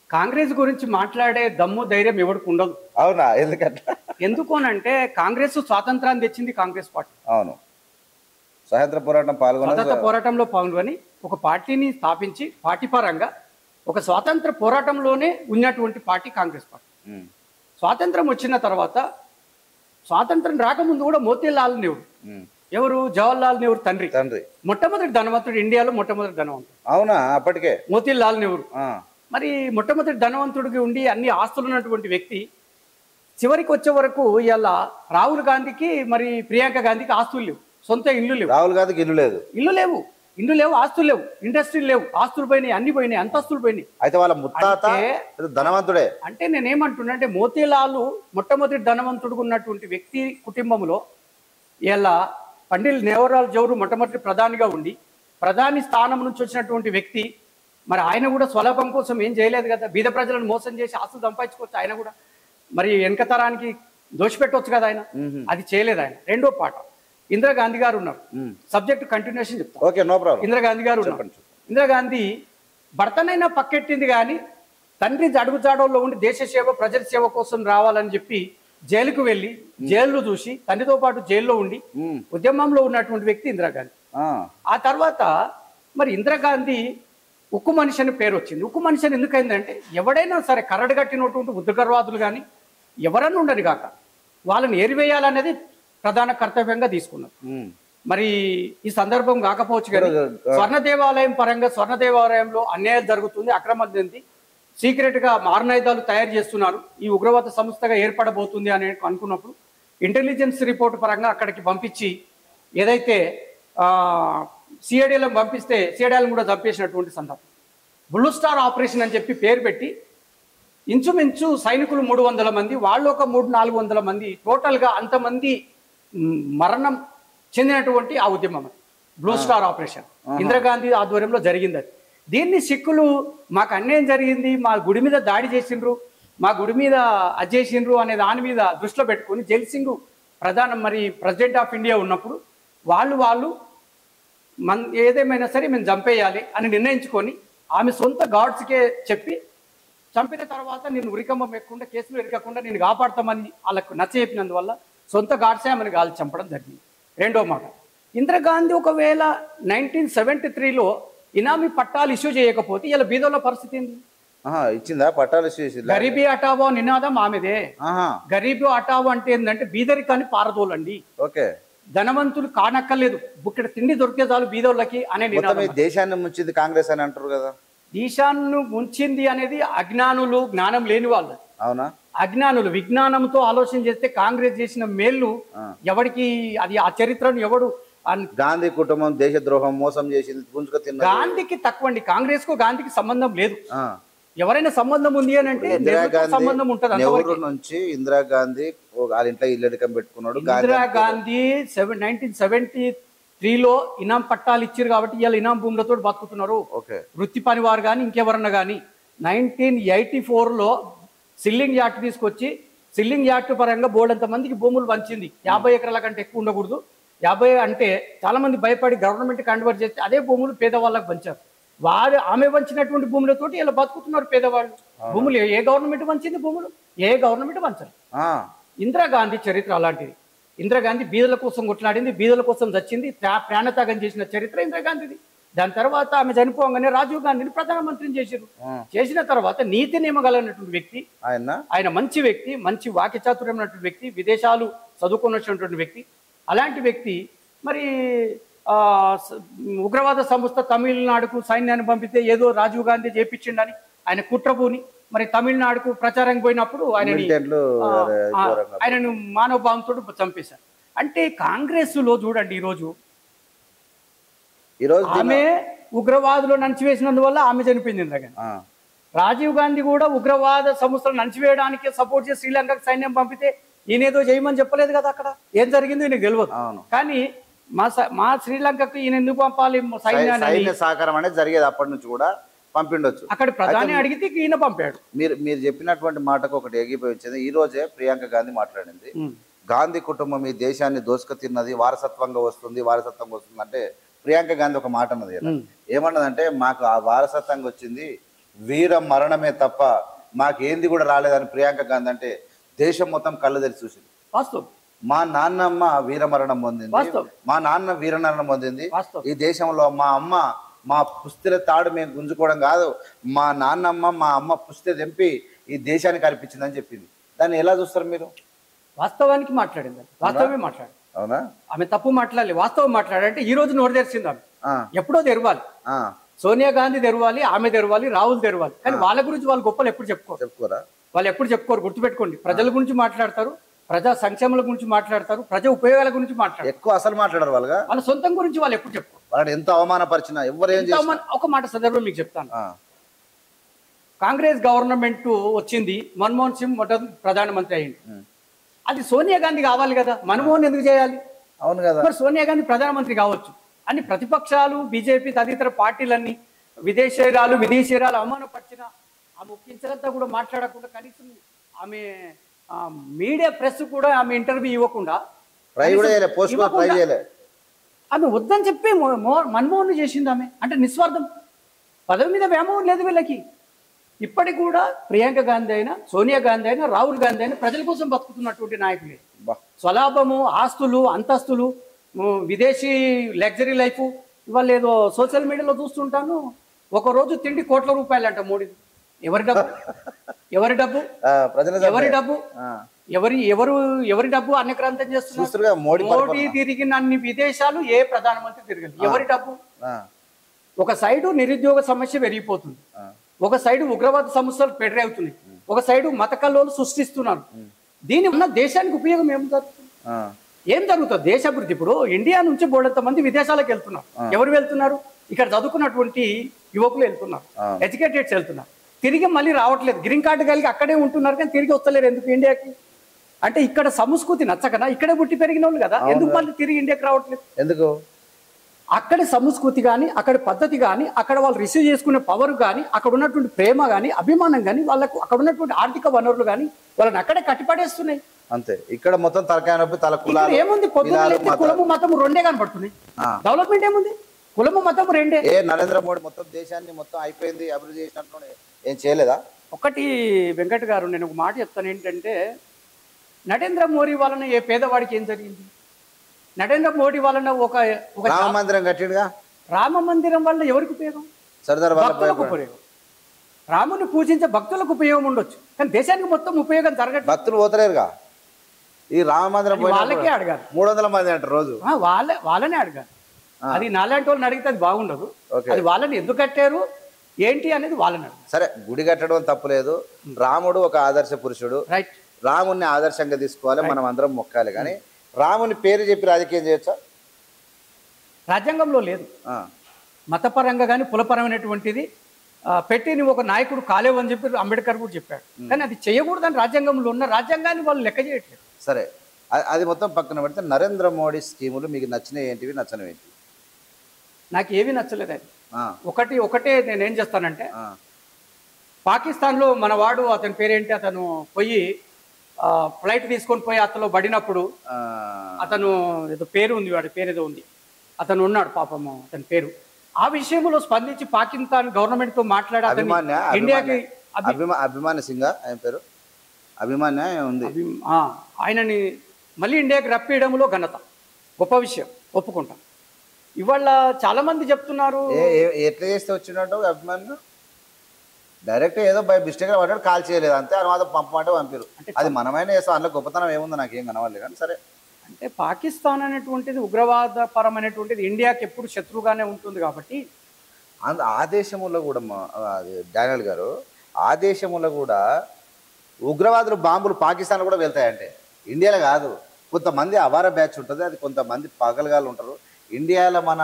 కాంగ్రెస్ గురించి మాట్లాడే దమ్ము ధైర్యం ఎవరికి ఉండదు. అవునా? ఎందుకంటే ఎందుకోనంటే కాంగ్రెస్ స్వాతంత్రాన్ని తెచ్చింది కాంగ్రెస్ పార్టీ. అవును, స్వాతంత్ర పోరాటంలో పాల్గొని ఒక పార్టీని స్థాపించి పార్టీ పరంగా ఒక స్వాతంత్ర పోరాటంలోనే ఉన్నటువంటి పార్టీ కాంగ్రెస్ పార్టీ. స్వాతంత్రం వచ్చిన తర్వాత, స్వాతంత్రం రాకముందు కూడా మోతీలాల్ నెహ్రూ, ఎవరు జవహర్లాల్ నెహ్రూ తండ్రి, మొట్టమొదటి ధనవంతుడు, ఇండియాలో మొట్టమొదటి ధనవంతుడు. అవునా? అప్పటికే మోతీలాల్ నెహ్రూ. మరి మొట్టమొదటి ధనవంతుడికి ఉండి అన్ని ఆస్తులు ఉన్నటువంటి వ్యక్తి చివరికి వచ్చే వరకు ఇలా రాహుల్ గాంధీకి మరి ప్రియాంక గాంధీకి ఆస్తులు లేవు, సొంత ఇల్లు లేవు. రాహుల్ గాంధీకి ఇల్లు లేవు, ఆస్తులు లేవు, ఇండస్ట్రీలు లేవు, ఆస్తులు పోయినాయి, అన్ని పోయినాయి, అంతస్తులు పోయినాయి. అయితే వాళ్ళ ముత్తాత ధనవంతుడే. అంటే నేనేమంటున్నా అంటే మోతీలాల్ మొట్టమొదటి ధనవంతుడు ఉన్నటువంటి వ్యక్తి కుటుంబంలో ఇలా పండిల్ నెహ్రూలాల్ నెహ్రూ మొట్టమొదటి ప్రధానిగా ఉండి ప్రధాని స్థానం నుంచి వచ్చినటువంటి వ్యక్తి. మరి ఆయన కూడా స్వలాభం కోసం ఏం చేయలేదు కదా, బీద ప్రజలను మోసం చేసి ఆస్తులు సంపాదించుకోవచ్చు. ఆయన కూడా మరి వెనక తరానికి దోషిపెట్టవచ్చు కదా, ఆయన అది చేయలేదు. ఆయన రెండో పాట ఇందిరాగాంధీ గారు ఉన్నారు. సబ్జెక్ట్ కంటిన్యూషన్ చెప్తాను. Okay, no problem. ఇందిరాగాంధీ గారు ఉన్నారు. ఇందిరాగాంధీ భర్తనైనా పక్కెట్టింది కానీ తండ్రి అడుగుజాడల్లో ఉండి దేశ సేవ, ప్రజల సేవ కోసం రావాలని చెప్పి జైలుకు వెళ్ళి జైల్లో చూసి తండ్రితో పాటు జైల్లో ఉండి ఉద్యమంలో ఉన్నటువంటి వ్యక్తి ఇందిరాగాంధీ. ఆ తర్వాత మరి ఇందిరాగాంధీ ఉక్కు మనిషి అని పేరు వచ్చింది. ఉక్కు మనిషి అని ఎందుకైందంటే ఎవడైనా సరే కరడు కట్టినటువంటి ఉద్రగర్వాదులు కానీ ఎవరన్నా ఉండని కాక వాళ్ళని ఏరివేయాలనేది ప్రధాన కర్తవ్యంగా తీసుకున్నారు. మరి ఈ సందర్భం కాకపోవచ్చు కానీ స్వర్ణ దేవాలయం పరంగా స్వర్ణ దేవాలయంలో అన్యాయం జరుగుతుంది, అక్రమం చెంది సీక్రెట్ గా మారణాయుధాలు తయారు చేస్తున్నారు, ఈ ఉగ్రవాద సంస్థగా ఏర్పడబోతుంది అని అనుకున్నప్పుడు ఇంటెలిజెన్స్ రిపోర్ట్ పరంగా అక్కడికి పంపించి ఏదైతే సిఐడీలను పంపిస్తే సిఐడీలను కూడా చంపేసినటువంటి సందర్భం. బ్లూ స్టార్ ఆపరేషన్ అని చెప్పి పేరు పెట్టి ఇంచుమించు సైనికులు 300 మంది, వాళ్ళు ఒక 300-400 మంది, టోటల్గా అంతమంది మరణం చెందినటువంటి ఆ ఉద్యమం బ్లూ స్టార్ ఆపరేషన్ ఇందిరాగాంధీ ఆధ్వర్యంలో జరిగింది. అది దీన్ని సిక్కులు మాకు అన్యాయం జరిగింది, మా గుడి మీద దాడి చేసిండ్రు, మా గుడి మీద అది చేసిండ్రు అనే దాని మీద దృష్టిలో పెట్టుకొని జైల్ సింగ్ మరి ప్రెసిడెంట్ ఆఫ్ ఇండియా ఉన్నప్పుడు వాళ్ళు ఏదేమైనా సరే మేము చంపేయాలి అని నిర్ణయించుకొని ఆమె సొంత గాడ్స్కే చెప్పి చంపిన తర్వాత నేను ఉరికంబం ఎక్కకుండా కేసులు ఎరగకుండా నేను కాపాడతామని వాళ్ళకు నచ్చ చెప్పినందువల్ల సొంత గాడ్సే ఆమెను గాలి చంపడం జరిగింది. రెండో మాట, ఇందిరాగాంధీ ఒకవేళ 1973లో ఇనామీ పట్టాలు ఇష్యూ చేయకపోతే ఇలా బీదోళ్ళ పరిస్థితి ఏంది? ఇచ్చిందా పట్టాలు ఇష్యూ చేసి? గరీబీ హటావో నినాదం ఆమెదే. గరీబీ హటావో అంటే ఏంటంటే బీదరికాన్ని పారదోలండి, ఓకే, ధనవంతులు కానక్కర్లేదు, బుక్కడ తిండి దొరికే చాలు బీదోళ్ళకి అనే నినాదం. దేశాన్ని ముంచింది కాంగ్రెస్ అని అంటారు కదా. దేశాన్ని ముంచింది అనేది అజ్ఞానులు, జ్ఞానం లేని వాళ్ళు. అవునా? అజ్ఞానులు విజ్ఞానంతో ఆలోచన చేస్తే కాంగ్రెస్ చేసిన మేలు ఎవరికి అది ఆ చరిత్రను ఎవడు గాంధీ కుటుంబం దేశ ద్రోహం మోసం చేసింది గుంజుక తిన్న గాంధీకి తక్కువ అండి, కాంగ్రెస్ కు గాంధీకి సంబంధం లేదు. ఎవరైనా సంబంధం ఉంది అని అంటే సంబంధం ఉంటుంది. నెహ్రూ నుంచి ఇందిరాగాంధీ వాళ్ళ ఇంట్లో ఇల్లెడకం పెట్టుకున్నాడు. ఇందిరాగాంధీ 1973లో ఇనాం పట్టాలు ఇచ్చారు కాబట్టి ఇవాళ ఇనాం భూములతో బతుకుతున్నారు వృత్తి పని వారు కానీ ఇంకెవరన్నా కానీ. 1984లో సిల్లింగ్ యాక్ట్ తీసుకొచ్చి సిల్లింగ్ యాక్ట్ పరంగా బోర్డంత మందికి భూములు పంచింది. 50 ఎకరాల కంటే ఎక్కువ ఉండకూడదు. 50 అంటే చాలా మంది భయపడి గవర్నమెంట్ కన్వర్ట్ చేస్తే అదే భూములు పేదవాళ్ళకి పంచారు. ఆమె పంచినటువంటి భూములతోటి ఇలా బతుకుతున్నారు పేదవాళ్ళు. భూములు ఏ గవర్నమెంట్ పంచింది? భూములు ఏ గవర్నమెంట్ పంచరు. ఇందిరాగాంధీ చరిత్ర అలాంటిది. ఇందిరాగాంధీ బీదల కోసం కొట్లాడింది, బీదల కోసం చచ్చింది, ప్రాణత్యాగం చేసిన చరిత్ర ఇందిరాగాంధీది. దాని తర్వాత ఆమె చనిపోగానే రాజీవ్ గాంధీని ప్రధానమంత్రిని చేశారు. చేసిన తర్వాత నీతి నియమగలైనటువంటి వ్యక్తి ఆయన, మంచి వ్యక్తి, మంచి వాక్యచాతుర్యమైనటువంటి వ్యక్తి, విదేశాలు చదువుకున్నటువంటి వ్యక్తి. అలాంటి వ్యక్తి మరి ఉగ్రవాద సంస్థ తమిళనాడుకు సైన్యాన్ని పంపితే ఏదో రాజీవ్ గాంధీ చేపించిండని ఆయన కుట్రపూని మరి తమిళనాడుకు ప్రచారం పోయినప్పుడు ఆయనను మానవ భావంతో చంపేశారు. అంటే కాంగ్రెస్ లో చూడండి ఈరోజు ఆమె ఉగ్రవాదులు నంచివేసినందువల్ల ఆమె చనిపోయింది. ఇందిరాగాంధీ, రాజీవ్ గాంధీ కూడా ఉగ్రవాద సంస్థలు నంచివేయడానికి సపోర్ట్ చేసి శ్రీలంకకు సైన్యం పంపితే ఈయనేదో చేయమని చెప్పలేదు కదా. అక్కడ ఏం జరిగిందో ఈయనకు తెలియదు. కానీ మా శ్రీలంకకు ఈయన ఎందుకు పంపాలి సైన్యాన్ని? సహకారం అనేది జరిగేది అప్పటి నుంచి కూడా పంపిండొచ్చు. అక్కడ ప్రధాని అడిగితే ఈయన పంపాడు. మీరు చెప్పినటువంటి మాటకు ఒకటి ఎగిపోయి వచ్చింది. ఈ రోజే ప్రియాంక గాంధీ మాట్లాడింది, గాంధీ కుటుంబం ఈ దేశాన్ని దోసుక తిన్నది, వారసత్వంగా వస్తుంది అంటే ప్రియాంక గాంధీ ఒక మాట అన్నది. ఏమన్నదంటే మాకు ఆ వారసత్వంగా వచ్చింది వీర మరణమే తప్ప మాకేంది కూడా రాలేదని ప్రియాంక గాంధీ అంటే దేశం మొత్తం కళ్ళు తెరిచి చూసింది. వాస్తవం. మా నాన్నమ్మ వీరమరణం పొందింది, మా నాన్న వీరమరణం పొందింది, ఈ దేశంలో మా అమ్మ మా పుస్తెల తాడు మేము గుంజుకోవడం కాదు, మా నాన్నమ్మ మా అమ్మ పుస్తె తెంపి ఈ దేశానికి అర్పించిందని చెప్పింది. దాన్ని ఎలా చూస్తారు మీరు? వాస్తవానికి మాట్లాడింది, వాస్తవమే మాట్లాడు. అవునా? ఆమె తప్పు మాట్లాడాలి, వాస్తవం మాట్లాడంటే ఈ రోజు నోరు తెరిచింది ఆమె. ఎప్పుడో తెరవాలి, సోనియా గాంధీ తెరవాలి, ఆమె తెరవాలి, రాహుల్ తెరవాలి. కానీ వాళ్ళ గురించి వాళ్ళు గొప్పలు ఎప్పుడు చెప్పుకోరా? వాళ్ళు ఎప్పుడు చెప్పుకోరు. గుర్తుపెట్టుకోండి, ప్రజల గురించి మాట్లాడతారు, ప్రజా సంక్షేమాల గురించి మాట్లాడతారు, ప్రజా ఉపయోగాల గురించి మాట్లాడతారు. ఎక్కువ అసలు మాట్లాడరు. వాళ్ళ సొంతం గురించి వాళ్ళు ఎప్పుడు చెప్పుకోరు. వాళ్ళని ఎంత అవమానపరిచినా ఎవరు ఏం చేసినా. ఒక మాట సందర్భం మీకు చెప్తాను. కాంగ్రెస్ గవర్నమెంట్ వచ్చింది, మన్మోహన్ సింగ్ మొదటి ప్రధానమంత్రి అయ్యింది. అది సోనియా గాంధీ కావాలి కదా, మన్మోహన్ ఎందుకు చేయాలి? అవును కదా. మరి సోనియా గాంధీ ప్రధానమంత్రి కావచ్చు అని ప్రతిపక్షాలు, బీజేపీ తదితర పార్టీలన్నీ విదేశీరాలు అవమానపరిచిన ఆమె ఒక్కించడంతా కూడా మాట్లాడకుండా, కనీసం ఆమె మీడియా ప్రెస్ కూడా ఆమె ఇంటర్వ్యూ ఇవ్వకుండా ఆమె వద్దని చెప్పి మన్మోహన్ చేసింది ఆమె. అంటే నిస్వార్థం, పదవి మీద వ్యామోహం లేదు వీళ్ళకి. ఇప్పటికి కూడా ప్రియాంక గాంధీ అయినా, సోనియా గాంధీ అయినా, రాహుల్ గాంధీ అయినా ప్రజల కోసం బతుకుతున్నటువంటి నాయకులే. స్వలాభము, ఆస్తులు, అంతస్తులు, విదేశీ లగ్జరీ లైఫ్. ఇవాళ ఏదో సోషల్ మీడియాలో చూస్తుంటాను, ఒకరోజు తిండి కోట్ల రూపాయలు అంట మోడీ. ఎవరి డబ్బు? ఎవరి డబ్బు? ఎవరి డబ్బు? ఎవరి డబ్బు అన్యక్రాంతం చేస్తున్నారు. మోడీ తిరిగిన అన్ని విదేశాలు ఏ ప్రధానమంత్రి తిరగదు. ఎవరి డబ్బు? ఒక సైడు నిరుద్యోగ సమస్య పెరిగిపోతుంది, ఒక సైడు ఉగ్రవాద సమస్యలు పెరిగవుతున్నాయి, ఒక సైడు మత కల్లోలు సృష్టిస్తున్నారు. దీని వల్ల దేశానికి ఉపయోగం ఏం జరుగుతుంది? ఏం జరుగుతుంది? దేశాభివృద్ధి. ఇప్పుడు ఇండియా నుంచి బోడంత మంది విదేశాలకు వెళ్తున్నారు. ఎవరు వెళ్తున్నారు? ఇక్కడ చదువుకున్నటువంటి యువకులు వెళ్తున్నారు, ఎడ్యుకేటెడ్స్ వెళ్తున్నారు. తిరిగి మళ్ళీ రావట్లేదు. గ్రీన్ కార్డు కలిగి అక్కడే ఉంటున్నారు, కానీ తిరిగి వస్తలేరు. ఎందుకు? ఇండియాకి. అంటే ఇక్కడ సంస్కృతి నచ్చకనా? ఇక్కడే పుట్టి పెరిగిన వాళ్ళు కదా, ఎందుకు మళ్ళీ తిరిగి ఇండియాకి రావట్లేదు? ఎందుకు? అక్కడి సంస్కృతి కానీ, అక్కడి పద్ధతి కానీ, అక్కడ వాళ్ళు రిసీవ్ చేసుకునే పవర్ కానీ, అక్కడ ఉన్నటువంటి ప్రేమ కానీ, అభిమానం కానీ, వాళ్ళకు అక్కడ ఉన్నటువంటి ఆర్థిక వనరులు కానీ వాళ్ళని అక్కడే కట్టిపడేస్తున్నాయి. అంతే. ఇక్కడ మొత్తం తలకాయ నొప్పి, తల కులాలు ఏముంది? పొద్దున్న కులము మతము రెండే కనపడుతున్నాయి. డెవలప్మెంట్ ఏముంది? కులము మతము రెండే. నరేంద్ర మోడీ మొత్తం దేశాన్ని మొత్తం అయిపోయింది, అభివృద్ధి చేసినట్టు ఏం చేయలేదా? ఒకటి వెంకట్ గారు, నేను ఒక మాట చెప్తాను ఏంటంటే, నరేంద్ర మోడీ వలన ఏ పేదవాడికి ఏం జరిగింది? నరేంద్ర మోడీ వలన ఒక రామ మందిరం కట్టిండుగా. రామ మందిరం వల్ల ఎవరికి ఉపయోగం? భక్తులకు ఉపయోగం. రాముని పూజించే భక్తులకు ఉపయోగం ఉండొచ్చు, కానీ దేశానికి మొత్తం ఉపయోగం జరగదు. భక్తులు పోతలేరుగా. ఈ రామ మందిరం వాళ్ళకే అడగాలి. 300 మంది అంటారు రోజు. వాళ్ళనే అడగాలి. అది నాలాంటి వాళ్ళని అడిగితే అది బాగుండదు. అది వాళ్ళని ఎందుకు కట్టారు ఏంటి అనేది వాళ్ళని అడగాలి. సరే, గుడి కట్టడం తప్పులేదు. రాముడు ఒక ఆదర్శ పురుషుడు. రైట్. రాముడిని ఆదర్శంగా తీసుకోవాలి, మనం అందరం మొక్కాలి. కానీ రాముని పేరు చెప్పి రాజకీయం చేయొచ్చా? రాజ్యాంగంలో లేదు. మతపరంగా కానీ కులపరమైనటువంటిది పెట్టి నువ్వు ఒక నాయకుడు కాలేవు అని చెప్పి అంబేద్కర్ కూడా చెప్పాడు. కానీ అది చేయకూడదని రాజ్యాంగంలో ఉన్న రాజ్యాంగాన్ని వాళ్ళు లెక్క చేయట్లేదు. సరే, అది మొత్తం పక్కన పెడితే నరేంద్ర మోడీ స్కీములు మీకు నచ్చినవి ఏంటివి, నచ్చనివి ఏంటి? నాకు ఏవి నచ్చలేదు. అది ఒకటే నేనేం చేస్తానంటే, పాకిస్తాన్లో మన వాడు, అతని పేరేంటి, అతను పోయి ఫ్లైట్ తీసుకొని పోయి అతను పడినప్పుడు, అతను ఏదో పేరు ఉంది, వాడి పేరు ఏదో ఉంది, అతను ఉన్నాడు పాపము, అతని పేరు. ఆ విషయంలో స్పందించి పాకిస్తాన్ గవర్నమెంట్ తో మాట్లాడి ఇండియాకి అభిమాన్య సింగ్ ఆయన పేరు, అభిమాన్య ఉంది, ఆయనని మళ్ళీ ఇండియాకి రప్పియడంలో ఘనత, గొప్ప విషయం, ఒప్పుకుంటాం. ఇవాళ చాలా మంది చెప్తున్నారు ఎట్లా చేస్తే వచ్చినట్టు అభిమాన్యం డైరెక్ట్ ఏదో బై మిస్టేక్గా పడ్డాడు, కాల్ చేయలేదు అంతే, అనువాదం పంపమంటే పంపారు. అది మనమైనా చేస్తాం, అందులో గొప్పతనం ఏముందో నాకేం కనవాలి. కానీ సరే, అంటే పాకిస్తాన్ అనేటువంటిది ఉగ్రవాదపరమైనటువంటిది ఇండియాకి ఎప్పుడు శత్రువుగానే ఉంటుంది కాబట్టి ఆ దేశంలో కూడా డానియల్ గారు, ఆ దేశంలో కూడా ఉగ్రవాదులు బాంబులు పాకిస్తాన్ కూడా వెళ్తాయంటే, ఇండియాలో కాదు. కొంతమంది అవార బ్యాచ్ ఉంటుంది, అది కొంతమంది పగలగాళ్ళు ఉంటారు. ఇండియాలో మన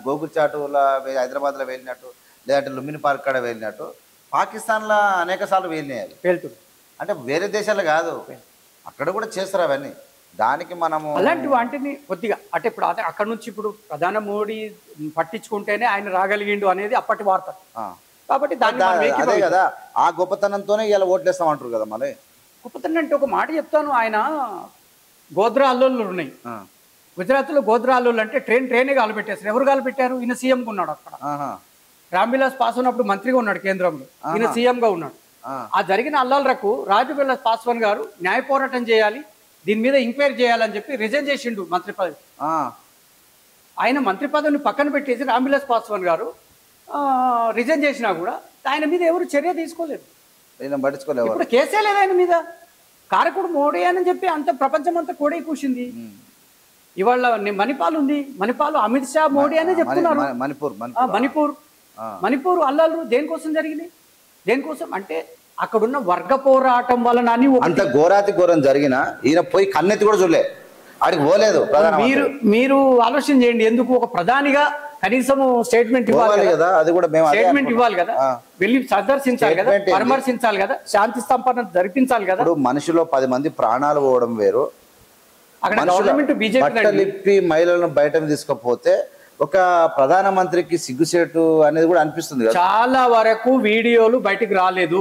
గోగుల్చాటులో హైదరాబాద్లో వెళ్ళినట్టు, లేదంటే లుంబిని పార్క్ కాడ వెళ్ళినట్టు పాకిస్తాన్లో అనేక సార్లు వెళ్ళినాయి. వెళ్తుంది అంటే వేరే దేశాలు కాదు, అక్కడ కూడా చేస్తారు అవన్నీ. దానికి మనము అలాంటి వాటిని కొద్దిగా అంటే ఇప్పుడు అక్కడ నుంచి ఇప్పుడు ప్రధాని మోడీ పట్టించుకుంటేనే ఆయన రాగలిగిండు అనేది అప్పటి వార్త. కాబట్టి అదే కదా, ఆ గొప్పతనంతోనే ఇలా ఓట్లేస్తామంటారు కదా. మళ్ళీ గొప్పతనం అంటే ఒక మాట చెప్తాను, ఆయన గోద్రా అల్లుళ్ళు ఉన్నాయి గుజరాత్లో. గోద్రా అల్లుళ్ళు అంటే ట్రైనే గాలి పెట్టేస్తారు. ఎవరు గాలి పెట్టారు? ఈయన సీఎంగా ఉన్నాడు అక్కడ. రామ్విలాస్ పాస్వాన్ అప్పుడు మంత్రిగా ఉన్నాడు కేంద్రంలో, ఈయన సీఎంగా ఉన్నాడు. ఆ జరిగిన అల్లర్లకు రాజవిలాస్ పాస్వాన్ గారు న్యాయ పోరాటం చేయాలి, దీని మీద ఎంక్వైరీ చేయాలని చెప్పి రిజైన్ చేసిండు మంత్రి పదవి. ఆయన మంత్రి పదవిని పక్కన పెట్టేసి రామ్విలాస్ పాస్వాన్ గారు రిజైన్ చేసినా కూడా ఆయన మీద ఎవరు చర్య తీసుకోలేదు. ఈయన పట్టించుకోలేవు. ఇప్పుడు కేసే లేదు ఆయన మీద. కారకుడు మోడీ అని చెప్పి అంత ప్రపంచం అంతా కోడే కూర్చుంది. ఇవాళ మణిపాల్ ఉంది, మణిపాల్ అమిత్ షా మోడీ అనే చెప్తున్నారు. మణిపూర్ అల్లాలు దేనికోసం జరిగినాయి? దేనికోసం అంటే అక్కడున్న వర్గ పోరాటం వలన అని అంత ఘోరాతి ఘోరం జరిగిన ఈయన పోయి కన్నెత్తి కూడా చూడలే, ఆడికి పోలేదు. మీరు ఆలోచన చేయండి, ఎందుకు ఒక ప్రధానిగా కనీసం స్టేట్మెంట్ ఇవ్వాలి కదా, అది కూడా స్టేట్మెంట్ ఇవ్వాలి కదా, వెళ్ళి సందర్శించాలి కదా, పరామర్శించాలి కదా, శాంతి స్థాపన జరిపించాలి కదా. మనిషిలో 10 మంది ప్రాణాలు పోవడం వేరు, అక్కడ గవర్నమెంట్ బీజేపీ మహిళలను బయటకు తీసుకపోతే ఒక ప్రధానమంత్రికి సిగ్గుసేటు అనేది కూడా అనిపిస్తుంది. చాలా వరకు వీడియోలు బయటికి రాలేదు.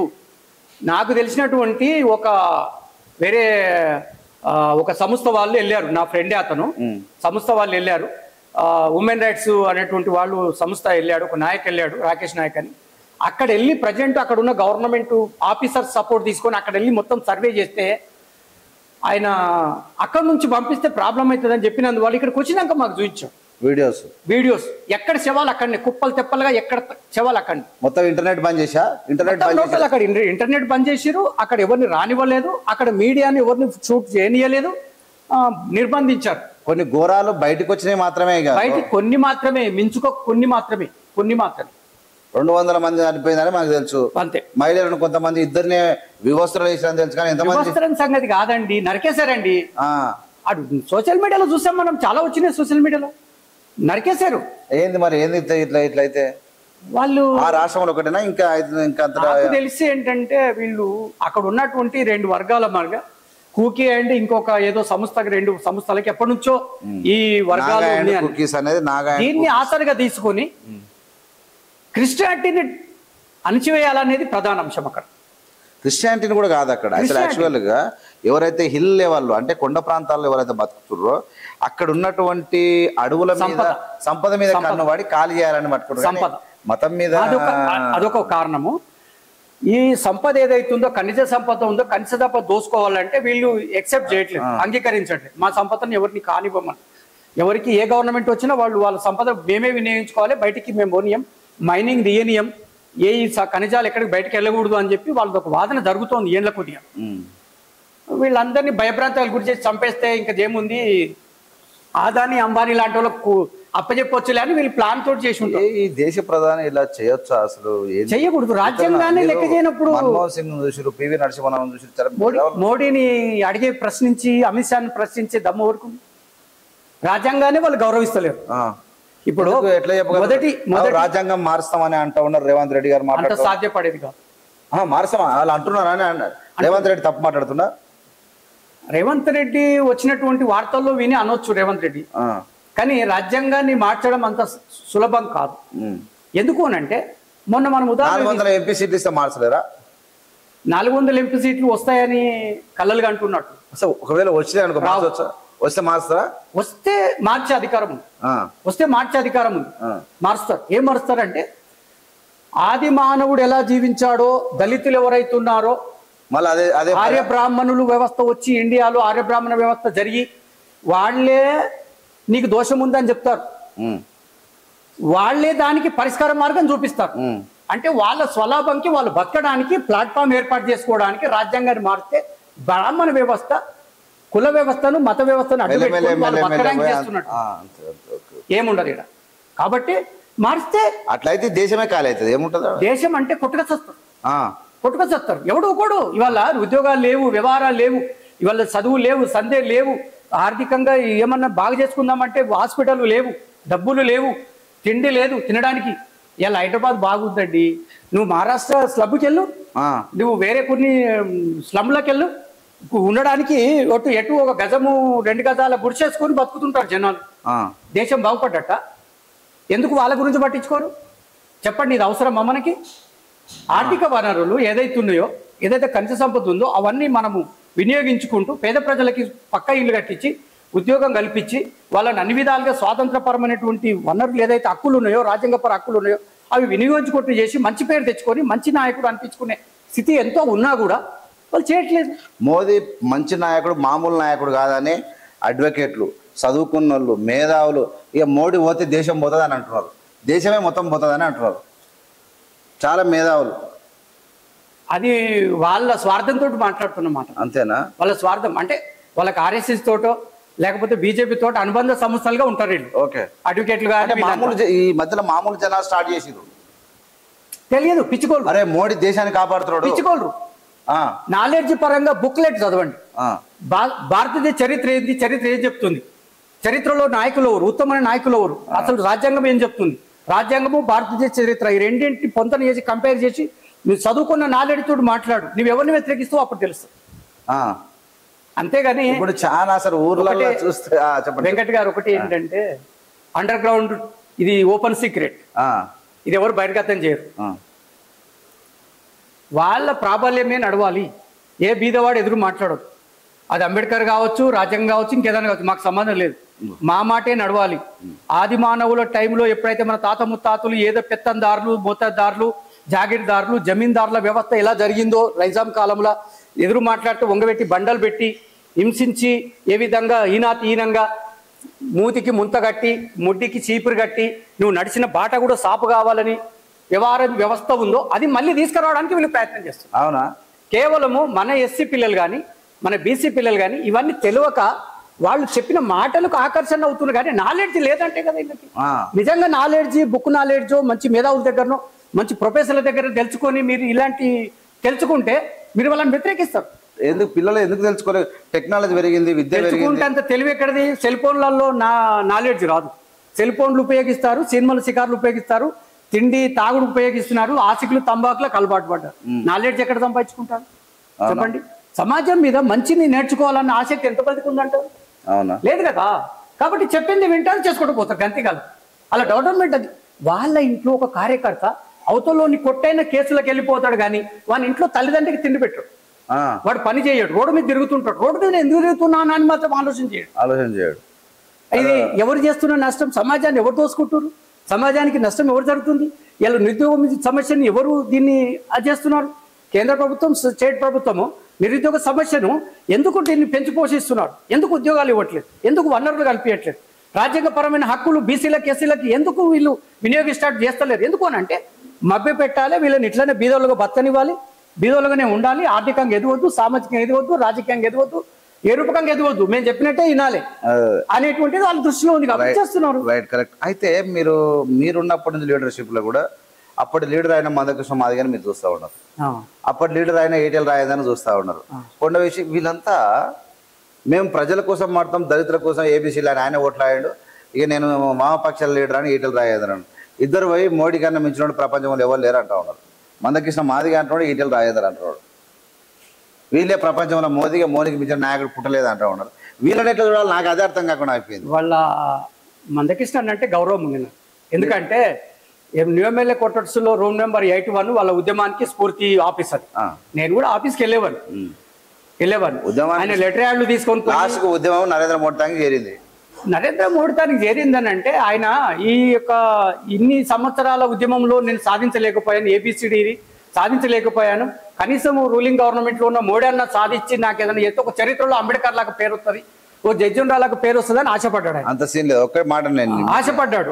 నాకు తెలిసినటువంటి వేరే ఒక సంస్థ వాళ్ళు వెళ్ళారు, నా ఫ్రెండే అతను, సంస్థ వాళ్ళు వెళ్ళారు, ఉమెన్ రైట్స్ అనేటువంటి వాళ్ళు సంస్థ వెళ్ళాడు, ఒక నాయక్ వెళ్ళాడు, రాకేష్ నాయక్ అని. అక్కడ వెళ్ళి ప్రజెంట్ అక్కడ ఉన్న గవర్నమెంట్ ఆఫీసర్ సపోర్ట్ తీసుకొని అక్కడ వెళ్ళి మొత్తం సర్వే చేస్తే ఆయన అక్కడ నుంచి పంపిస్తే ప్రాబ్లం అవుతుందని చెప్పినందువల్ల ఇక్కడికి వచ్చినాక మాకు చూపించాం వీడియోస్. ఎక్కడ శవాలు అక్కడనే, కుప్పలు తెప్పలుగా, ఎక్కడ శవాలు అక్కడనే. మొత్తం ఇంటర్నెట్ బంద్ చేశా, అక్కడ ఇంటర్నెట్ బంద్ చేసిరు, అక్కడ ఎవరిని రానివ్వలేదు, అక్కడ మీడియాని ఎవరిని షూట్ చేయనియలేదు, నిర్బంధించారు. కొన్ని ఘోరాలు బయటకు వచ్చినాయి మాత్రమే, బయటికి కొన్ని మాత్రమే, మించుకో కొన్ని మాత్రమే 200 మంది చనిపోయిందని మనకు తెలుసు. అంతే. మహిళలను కొంతమంది ఇద్దరినే వివస్త్రలు వేసారని తెలుసు, కానీ ఎంతమంది సంగతి కాదండి, నరికేశారండి. అటు సోషల్ మీడియాలో చూసాం మనం, చాలా వచ్చినాయి సోషల్ మీడియాలో, నరికేశారు. ఏంది మరి, ఏంది ఇట్లయితే వాళ్ళు ఆ రాష్ట్రంలో ఒకటేనా? ఇంకా తెలిసి ఏంటంటే వీళ్ళు అక్కడ ఉన్నటువంటి 2 వర్గాల మార్గ కూకీ అండ్ ఇంకొక ఏదో సంస్థకి, 2 సంస్థలకి ఎప్పటి నుంచో ఈ వర్గాలు దీన్ని ఆసరిగా తీసుకొని క్రిస్టియానిటీని అణచివేయాలనేది ప్రధాన అంశం. అక్కడ క్రిస్టియానిటీని కూడా కాదు, అక్కడ అసలు యాక్చువల్ గా ఎవరైతే హిల్ లెవెల్ అంటే కొండ ప్రాంతాల్లో ఎవరైతే బతుకుతున్నారో అక్కడ ఉన్నటువంటి అడవుల మీద సంపద మీద కన్ను వాడి ఖాళీ చేయాలని పట్టుకుంటారు. సంపద మతం మీద అదొక కారణము. ఈ సంపద ఏదైతుందో, ఖనిజ సంపద ఉందో, ఖనిజ సంపద దోసుకోవాలంటే వీళ్ళు ఎక్సెప్ట్ చేయట్లేదు, అంగీకరించట్లేదు. మా సంపదను ఎవరిని కానివ్వమని, ఎవరికి ఏ గవర్నమెంట్ వచ్చినా వాళ్ళ సంపద మేమే వినియోగించుకోవాలి, బయటికి మేము పోనీయం, మైనింగ్ తీయనీయం, ఏ ఖనిజాలు ఎక్కడికి బయటకు వెళ్ళకూడదు అని చెప్పి వాళ్ళది ఒక వాదన జరుగుతోంది ఏళ్ల కొద్దిగా. వీళ్ళందరినీ భయభ్రాంతాలు గురి చేసి చంపేస్తే ఇంకా ఏముంది, ఆదాని అంబానీ లాంటి వాళ్ళకు అప్పచెప్పొచ్చులే అని వీళ్ళు ప్లాన్ తోటి చేసి ఉంటారు. ఈ దేశ ప్రధాని ఇలా చేయొచ్చా? అసలు చేయకూడదు. రాజ్యాంగాన్ని లెక్క చేయనప్పుడు మన్మోహన్ సింగ్ చూసారు, పివి నరసింహరావు చూసారు, మోడీని అడిగే ప్రశ్నించి అమిత్ షాని ప్రశ్నించే దమ్ము వరకు రాజ్యాంగాన్ని వాళ్ళు గౌరవిస్తలేరు. ఇప్పుడు మొదటి రాజ్యాంగం మారుస్తామని అంటూ ఉన్నారు రేవంత్ రెడ్డి గారు. అంత సాధ్యపడేది కాదు. మారుస్తామా వాళ్ళు అంటున్నారని అన్నారు. రేవంత్ రెడ్డి తప్పు మాట్లాడుతున్నా? రేవంత్ రెడ్డి వచ్చినటువంటి వార్తల్లో విని అనొచ్చు రేవంత్ రెడ్డి, కానీ రాజ్యాంగాన్ని మార్చడం అంత సులభం కాదు. ఎందుకు అనంటే మొన్న మనం 400 ఎంపీ సీట్లు ఇస్తే మార్చలేరా? 400 ఎంపీ సీట్లు వస్తాయని కళ్ళలుగా అంటున్నట్టు. అసలు ఒకవేళ వచ్చినాయి అనుకో, వస్తే మారుస్తారా? వస్తే మార్చే అధికారం ఉంది, మారుస్తారు. ఏం మారుస్తారంటే ఆది మానవుడు ఎలా జీవించాడో, దళితులు ఎవరైతే ఉన్నారో, మళ్ళీ అదే ఆర్య బ్రాహ్మణులు వ్యవస్థ వచ్చి ఇండియాలో ఆర్య బ్రాహ్మణ వ్యవస్థ జరిగి వాళ్లే నీకు దోషం ఉందని చెప్తారు, వాళ్లే దానికి పరిష్కార మార్గం చూపిస్తారు. అంటే వాళ్ళ స్వలాభంకి వాళ్ళు బతకడానికి ప్లాట్ఫామ్ ఏర్పాటు చేసుకోవడానికి రాజ్యాంగాన్ని మారితే బ్రాహ్మణ వ్యవస్థ, కుల వ్యవస్థను, మత వ్యవస్థను అడ్డు బతకడానికి చేస్తున్నట్టు ఏముండదు ఇక్కడ. కాబట్టి మారిస్తే అట్లయితే దేశమే ఖాళీ అవుతుంది. ఏముంటది? దేశం అంటే కొట్టుకొస్తారు. ఎవడు ఒకడు. ఇవాళ ఉద్యోగాలు లేవు, వ్యవహారాలు లేవు, ఇవాళ చదువు లేవు, సందే లేవు, ఆర్థికంగా ఏమన్నా బాగా చేసుకుందామంటే హాస్పిటల్ లేవు, డబ్బులు లేవు, తిండి లేదు తినడానికి. ఇలా హైదరాబాద్ బాగుందండి, నువ్వు మహారాష్ట్ర స్లబ్కి వెళ్ళు, నువ్వు వేరే కొన్ని స్లమ్లకు వెళ్ళు, ఉండడానికి ఎటు ఒక గజము 2 గజాల గుడిసేసుకొని బతుకుతుంటారు జనాలు. దేశం బాగుపడ్డట. ఎందుకు వాళ్ళ గురించి పట్టించుకోరు? చెప్పండి, ఇది అవసరమా మనకి? ఆర్థిక వనరులు ఏదైతే ఉన్నాయో, ఏదైతే ఖనిజ సంపద ఉందో అవన్నీ మనము వినియోగించుకుంటూ పేద ప్రజలకి పక్క ఇల్లు కట్టించి, ఉద్యోగం కల్పించి, వాళ్ళని అన్ని విధాలుగా స్వాతంత్రపరమైనటువంటి వనరులు ఏదైతే హక్కులు ఉన్నాయో, రాజ్యాంగపర హక్కులు ఉన్నాయో అవి వినియోగించుకుంటూ చేసి మంచి పేరు తెచ్చుకొని మంచి నాయకుడు అనిపించుకునే స్థితి ఎంతో ఉన్నా కూడా వాళ్ళు చేయట్లేదు. మోదీ మంచి నాయకుడు, మామూలు నాయకుడు కాదని అడ్వకేట్లు, చదువుకున్న వాళ్ళు, మేధావులు ఇక మోడీ పోతే దేశం పోతుంది అని అంటున్నారు. దేశమే మొత్తం పోతుంది అని అంటున్నారు. చాలా మేధావులు. అది వాళ్ళ స్వార్థంతో మాట్లాడుతున్నమాట. అంతేనా? వాళ్ళ స్వార్థం అంటే వాళ్ళకి ఆర్ఎస్ఎస్ తోటో లేకపోతే బీజేపీ తోట అనుబంధ సంస్థలుగా ఉంటారు వీళ్ళు. ఓకే. అడ్వకేట్లు అంటే కానీ మామూలు ఈ మధ్యలో మామూలు జనాలు స్టార్ట్ చేసిరు. తెలియదు, పిచ్చుకోళ్ళు. అరే మోడీ దేశాన్ని కాపాడుతున్నాడు, పిచ్చుకోళ్ళు. నాలెడ్జ్ పరంగా బుక్లెట్ చదవండి. భారతదేశ చరిత్ర ఏంది, చరిత్ర ఏం చెప్తుంది, చరిత్రలో నాయకులు ఎవరు, ఉత్తమమైన నాయకులు ఎవరు, అసలు రాజ్యాంగం ఏం చెప్తుంది, రాజ్యాంగము భారతదేశ చరిత్ర ఈ రెండింటిని పొంతన చేసి కంపేర్ చేసి నువ్వు చదువుకున్న నాలెడ్జ్ తోటి మాట్లాడు. నువ్వు ఎవరిని వ్యతిరేకిస్తావు అప్పుడు తెలుసు. అంతేగాని ఇప్పుడు చాలా అసలు ఊర్లలో చూస్తే వెంకట్ గారు ఒకటి ఏంటంటే అండర్ గ్రౌండ్ ఇది ఓపెన్ సీక్రెట్, ఇది ఎవరు బహిర్గతం చేయరు. వాళ్ళ ప్రాబల్యమే నడవాలి, ఏ బీదవాడు ఎదురు మాట్లాడదు. అది అంబేద్కర్ కావచ్చు, రాజ్యాంగం కావచ్చు, ఇంకేదైనా కావచ్చు, మాకు సంబంధం లేదు. మా మాటే నడవాలి. ఆది మానవుల టైంలో ఎప్పుడైతే మన తాత ముత్తాతలు ఏదో పెత్తందారులు, మోతదారులు, జాగీర్దారులు, జమీందారుల వ్యవస్థ ఎలా జరిగిందో నైజాం కాలంలో ఎదురు మాట్లాడితే వంగబెట్టి బండలు పెట్టి హింసించి ఏ విధంగా హీనంగా మూతికి ముంత కట్టి ముడ్డికి చీపురు కట్టి నువ్వు నడిచిన బాట కూడా సాపు కావాలని వ్యవస్థ ఉందో అది మళ్ళీ తీసుకురావడానికి వీళ్ళు ప్రయత్నం చేస్తారు. అవునా? కేవలము మన ఎస్సీ పిల్లలు కానీ మన బీసీ పిల్లలు కానీ ఇవన్నీ తెలియక వాళ్ళు చెప్పిన మాటలకు ఆకర్షణ అవుతున్నారు, కానీ నాలెడ్జ్ లేదంటే కదా వీళ్ళకి. నిజంగా నాలెడ్జ్, బుక్ నాలెడ్జ్ మంచి మేధావుల దగ్గరనో మంచి ప్రొఫెసర్ల దగ్గర తెలుసుకొని మీరు ఇలాంటి తెలుసుకుంటే మీరు వాళ్ళని వ్యతిరేకిస్తారు. ఎందుకు పిల్లలు ఎందుకు తెలుసుకోలేదు? టెక్నాలజీ పెరిగింది, విద్య తెలుసుకుంటే అంత తెలివి ఎక్కడిది? సెల్ ఫోన్లలో నాలెడ్జ్ రాదు. సెల్ ఫోన్లు ఉపయోగిస్తారు, సినిమాలు షికార్లు ఉపయోగిస్తారు, తిండి తాగుడు ఉపయోగిస్తున్నారు, ఆసికులు తంబాకులకు అలవాటు పడ్డారు. నాలెడ్జ్ ఎక్కడ సంపాదించుకుంటారు చెప్పండి? సమాజం మీద మంచిని నేర్చుకోవాలన్న ఆసక్తి ఎంతమందికి ఉందంటారు? లేదు కదా. కాబట్టి చెప్పింది వింటారు, చేసుకుంటూ పోతారు, అంతేకాదు. అలా డెవలప్మెంట్ అది. వాళ్ళ ఇంట్లో ఒక కార్యకర్త అవతలోని కొట్టైన కేసులకు వెళ్ళిపోతాడు, కానీ వాని ఇంట్లో తల్లిదండ్రికి తిండి పెట్టాడు, వాడు పని చేయడు, రోడ్డు మీద తిరుగుతుంటాడు. రోడ్డు మీద ఎందుకు తిరుగుతున్నాను అని మాత్రం ఆలోచన చేయడు. ఇది ఎవరు చేస్తున్న నష్టం? సమాజాన్ని ఎవరు దోసుకుంటారు? సమాజానికి నష్టం ఎవరు జరుగుతుంది? ఇలా నిరుద్యోగం సమస్యను ఎవరు దీన్ని చేస్తున్నారు? కేంద్ర ప్రభుత్వం, స్టేట్ ప్రభుత్వము నిరుద్యోగ సమస్యను ఎందుకు దీన్ని పెంచి పోషిస్తున్నారు? ఎందుకు ఉద్యోగాలు ఇవ్వట్లేదు? ఎందుకు వనరులు కల్పించట్లేదు? రాజ్యాంగపరమైన హక్కులు బీసీలకు, ఎస్సీలకు ఎందుకు వీళ్ళు వినియోగం స్టార్ట్ చేస్తలేరు? ఎందుకు అని అంటే మభ్య పెట్టాలి, వీళ్ళని ఇట్లనే బీదోళ్ళుగా బతకనివ్వాలి, బీదోళ్ళుగానే ఉండాలి, ఆర్థికంగా ఎదగొద్దు, సామాజికంగా ఎదగొద్దు, రాజకీయంగా ఎదగొద్దు, ఏ రూపకంగా ఎదగొద్దు, మేము చెప్పినట్టే వినాలి అనేటువంటిది వాళ్ళ దృష్టిలో ఉంది కాబట్టి చేస్తున్నారు. Right, correct. అయితే మీరున్నప్పటి నుంచి లీడర్షిప్ లో కూడా అప్పటి లీడర్ అయిన మందకృష్ణ మాదిగని మీరు చూస్తూ ఉన్నారు, అప్పటి లీడర్ అయిన ఈటెల రాజేంద్రని చూస్తూ ఉన్నారు. కొండ విషయం వీళ్ళంతా మేము ప్రజల కోసం మాట్లాడతాం, దళితుల కోసం ఏబీసీలు అని ఆయన ఓట్లాడాడు, ఇక నేను వామపక్షాల లీడర్ అని ఈటెల రాజేంద్రన్. ఇద్దరు పోయి మోడీ కన్నా మించినోడు ప్రపంచంలో ఎవరు లేరు అంటూ ఉన్నారు. మందకృష్ణ మాదిగ అంటున్నాడు, ఈటెల రాజేంద్ర అంటున్నాడు. వీళ్ళే ప్రపంచంలో మోదీకి మించిన నాయకుడు పుట్టలేదు అంటూ ఉన్నారు. వీళ్ళని ఎట్లా చూడాలి నాకు అదే అర్థం కాకుండా అయిపోయింది. వాళ్ళ మందకృష్ణ అంటే గౌరవం ఉంది, ఎందుకంటే న్యూ ఎమ్మెల్యే క్వార్టర్స్ లో రూమ్ నెంబర్ 81 వాళ్ళ ఉద్యమానికి స్ఫూర్తి ఆఫీస్ అది. నేను కూడా ఆఫీస్కి వెళ్ళేవాడిని. ఆయన లెటర్ యాడ్లు తీసుకొని ఉద్యమం నరేంద్ర మోడీ తానికి చేరింది. నరేంద్ర మోడీ తానికి చేరిందని అంటే ఆయన ఈ యొక్క ఇన్ని సంవత్సరాల ఉద్యమంలో నేను సాధించలేకపోయాను, ఏబిసిడి సాధించలేకపోయాను, కనీసం రూలింగ్ గవర్నమెంట్ లో ఉన్న మోడీ అన్న సాధించి నాకు ఏదైనా చేస్తే ఒక చరిత్రలో అంబేద్కర్ లాగా పేరు వస్తుంది, ఓ జడ్జిండ్రాలకు పేరు వస్తుందని ఆశపడ్డాడు. అంత సీన్ లేదు, ఒకే మాట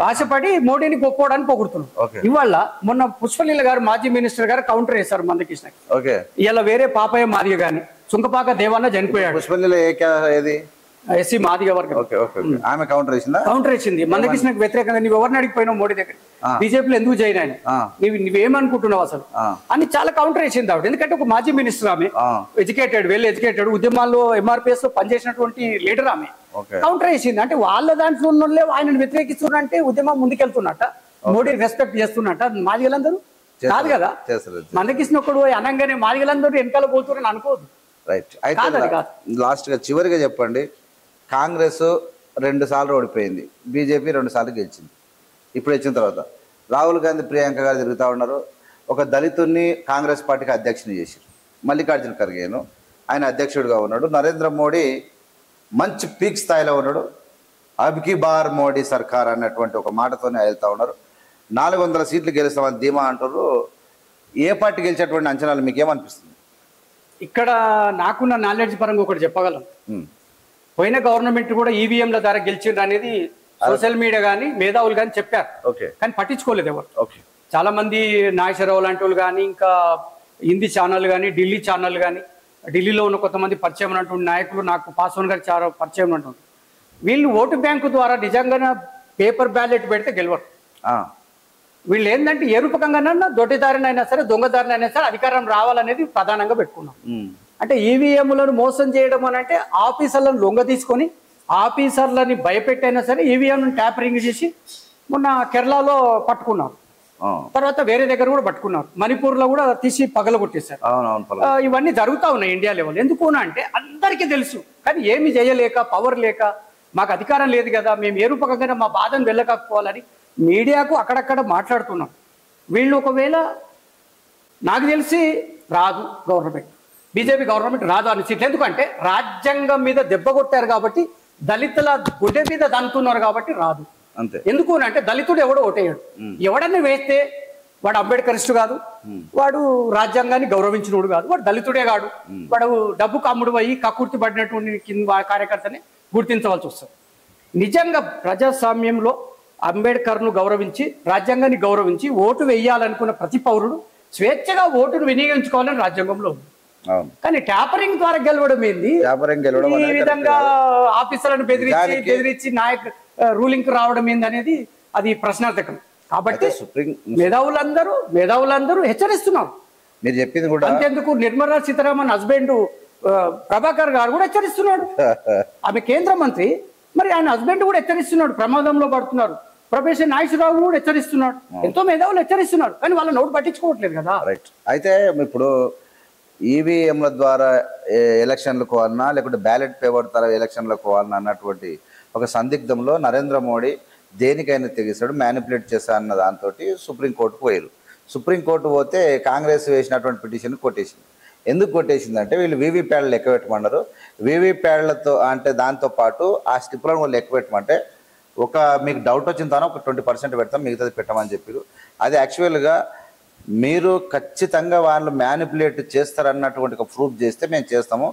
ఆశపడి మోడీని గొప్పవడానికి పొగుడుతున్నాడు. ఇవాళ మొన్న పుష్పలీల గారు మాజీ మినిస్టర్ గారు కౌంటర్ వేశారు మందకృష్ణకి. ఇలా వేరే పాపయ్య మాదిగ గాని సుంకపాక దేవన్న చనిపోయాడు. పుష్పలీల ఏది ఎస్సీ మాదిగ వర్గం ఆమె కౌంటర్ వేసింది మందకృష్ణకి వ్యతిరేకంగా. నువ్వు ఎవరిని అడిగిపోయినావు మోడీ దగ్గర, బీజేపీలో ఎందుకు చేయను ఆయన, నువ్వేమనుకుంటున్నావు అసలు అని చాలా కౌంటర్ వేసింది ఆవిడ. ఎందుకంటే ఒక మాజీ మినిస్టర్ ఆమె, వెల్ ఎడ్యుకేటెడ్, ఉద్యమాల్లో ఎంఆర్పిఎస్ లో పనిచేసినటువంటి లీడర్ ఆమె. కౌంటర్ వేసింది అంటే వాళ్ళ దాంట్లో ఉన్న ఆయనను వ్యతిరేకిస్తున్నారంటే ఉద్యమం ముందుకెళ్తున్నట్ట, మోడీ రెస్పెక్ట్ చేస్తున్నట్ట. మాదిగలందరూ కాదు కదా, మందకృష్ణ ఒకడు అనగానే మాదిగలందరూ వెనకాల పోతున్నారని అనుకోదు. రైట్. అయితే లాస్ట్ గా చివరిగా చెప్పండి, కాంగ్రెస్ 2 సార్లు ఓడిపోయింది, బీజేపీ 2 సార్లు గెలిచింది. ఇప్పుడు వచ్చిన తర్వాత రాహుల్ గాంధీ, ప్రియాంక గారు తిరుగుతూ ఉన్నారు. ఒక దళితుడిని కాంగ్రెస్ పార్టీకి అధ్యక్షుని చేశారు, మల్లికార్జున ఖర్గేను, ఆయన అధ్యక్షుడిగా ఉన్నాడు. నరేంద్ర మోడీ మంచి పీక్ స్థాయిలో ఉన్నాడు. అబ్కి బార్ మోడీ సర్కార్ అన్నటువంటి ఒక మాటతోనే వెళ్తూ ఉన్నారు. 400 సీట్లు గెలుస్తామని ధీమా అంటారు. ఏ పార్టీ గెలిచేటువంటి అంచనాలు మీకేమనిపిస్తుంది? ఇక్కడ నాకున్న నాలెడ్జ్ పరంగా ఒకటి చెప్పగలను. పోయిన గవర్నమెంట్ కూడా ఈవీఎంల ద్వారా గెలిచిండ్రు అనేది సోషల్ మీడియా కానీ మేధావులు కానీ చెప్పారు, కానీ పట్టించుకోలేదు ఎవరు. చాలామంది నాగేశ్వరరావు లాంటి వాళ్ళు కానీ, ఇంకా హిందీ ఛానల్ కానీ, ఢిల్లీ ఛానల్ కానీ, ఢిల్లీలో ఉన్న కొంతమంది పరిచయం ఉన్నటువంటి నాయకులు నాకు పాస్వాన్ గారు చాలా పరిచయం ఉన్నటువంటి వీళ్ళు ఓటు బ్యాంకు ద్వారా నిజంగానే పేపర్ బ్యాలెట్ పెడితే గెలవరు. వీళ్ళు ఏంటంటే ఏ రూపకంగానైనా దొడ్డిదారినైనా సరే, దొంగదారినైనా సరే అధికారం రావాలనేది ప్రధానంగా పెట్టుకున్నాం. అంటే ఈవీఎంలను మోసం చేయడం అని అంటే ఆఫీసర్లను లొంగ తీసుకొని ఆఫీసర్లని భయపెట్టైనా సరే ఈవీఎం ట్యాపరింగ్ చేసి మొన్న కేరళలో పట్టుకున్నారు. తర్వాత వేరే దగ్గర కూడా పట్టుకున్నారు. మణిపూర్లో కూడా తీసి పగలగొట్టేశారు. ఇవన్నీ జరుగుతూ ఉన్నాయి ఇండియా లెవెల్. ఎందుకు అంటే అందరికీ తెలుసు, కానీ ఏమి చేయలేక, పవర్ లేక, మాకు అధికారం లేదు కదా, మేము ఏ రూపకంగా మా బాధను వెళ్ళకపోవాలని మీడియాకు అక్కడక్కడ మాట్లాడుతున్నాం. వీళ్ళు ఒకవేళ నాకు తెలిసి రాదు గవర్నమెంట్, బీజేపీ గవర్నమెంట్ రాదు అని సీట్లు. ఎందుకంటే రాజ్యాంగం మీద దెబ్బ కొట్టారు కాబట్టి, దళితుల గుడ్డె మీద దంతున్నారు కాబట్టి రాదు. అంతే. ఎందుకు అంటే దళితుడు ఎవడో ఓటేయడు. ఎవడన్నా వేస్తే వాడు అంబేద్కరిస్టు కాదు, వాడు రాజ్యాంగాన్ని గౌరవించినోడు కాదు, వాడు దళితుడే కాదు, వాడు డబ్బు కమ్ముడు అయ్యి కక్కుర్తి పడినటువంటి కింద కార్యకర్తని గుర్తించవలసి వస్తుంది. నిజంగా ప్రజాస్వామ్యంలో అంబేద్కర్ను గౌరవించి, రాజ్యాంగాన్ని గౌరవించి ఓటు వేయాలనుకున్న ప్రతి పౌరుడు స్వేచ్ఛగా ఓటును వినియోగించుకోవాలని రాజ్యాంగంలో ఉంది. కానీ ట్యాపరింగ్ ద్వారా గెలవడం ఏంది? ఈ విధంగా ఆఫీసర్లను బెదిరించి నాయక్ రూలింగ్ రావడం ఏంది అనేది అది ప్రశ్నార్థకం. కాబట్టి మేధావులందరూ హెచ్చరిస్తున్నారు. మీరు చెప్పింది కూడా అంతెందుకు, నిర్మలా సీతారామన్ హస్బెండ్ ప్రభాకర్ గారు కూడా హెచ్చరిస్తున్నాడు. ఆమె కేంద్ర మంత్రి, మరి ఆయన హస్బెండ్ కూడా హెచ్చరిస్తున్నాడు, ప్రమాదంలో పడుతున్నారు. ప్రొఫెసర్ నాగేశ్వరరావు కూడా హెచ్చరిస్తున్నాడు. ఎంతో మేధావులు హెచ్చరిస్తున్నారు, కానీ వాళ్ళ నోటు పట్టించుకోవట్లేదు కదా. రైట్. అయితే ఇప్పుడు ఈవీఎంల ద్వారా ఎలక్షన్లకు అన్నా, లేకుంటే బ్యాలెట్ పేపర్ ద్వారా ఎలక్షన్లకు అన్నా అన్నటువంటి ఒక సందిగ్ధంలో నరేంద్ర మోడీ దేనికైనా తెగిస్తాడు, మ్యానిపులేట్ చేస్తా అన్న దాంతో సుప్రీంకోర్టుకు పోయారు. సుప్రీంకోర్టు పోతే కాంగ్రెస్ వేసినటువంటి పిటిషన్ కొట్టేసింది. ఎందుకు కొట్టేసిందంటే వీళ్ళు వీవీప్యాడ్లు లెక్క పెట్టమన్నారు. వీవీప్యాడ్లతో అంటే దాంతోపాటు ఆ స్లిప్లను కూడా లెక్క పెట్టమంటే ఒక మీకు డౌట్ వచ్చిన తర్వాత ఒక 20% పెడతాం, మిగతాది పెట్టమని చెప్పారు. అది యాక్చువల్గా మీరు ఖచ్చితంగా వాళ్ళు మ్యానిపులేట్ చేస్తారన్నటువంటి ఒక ప్రూఫ్ చేస్తే మేము చేస్తాము,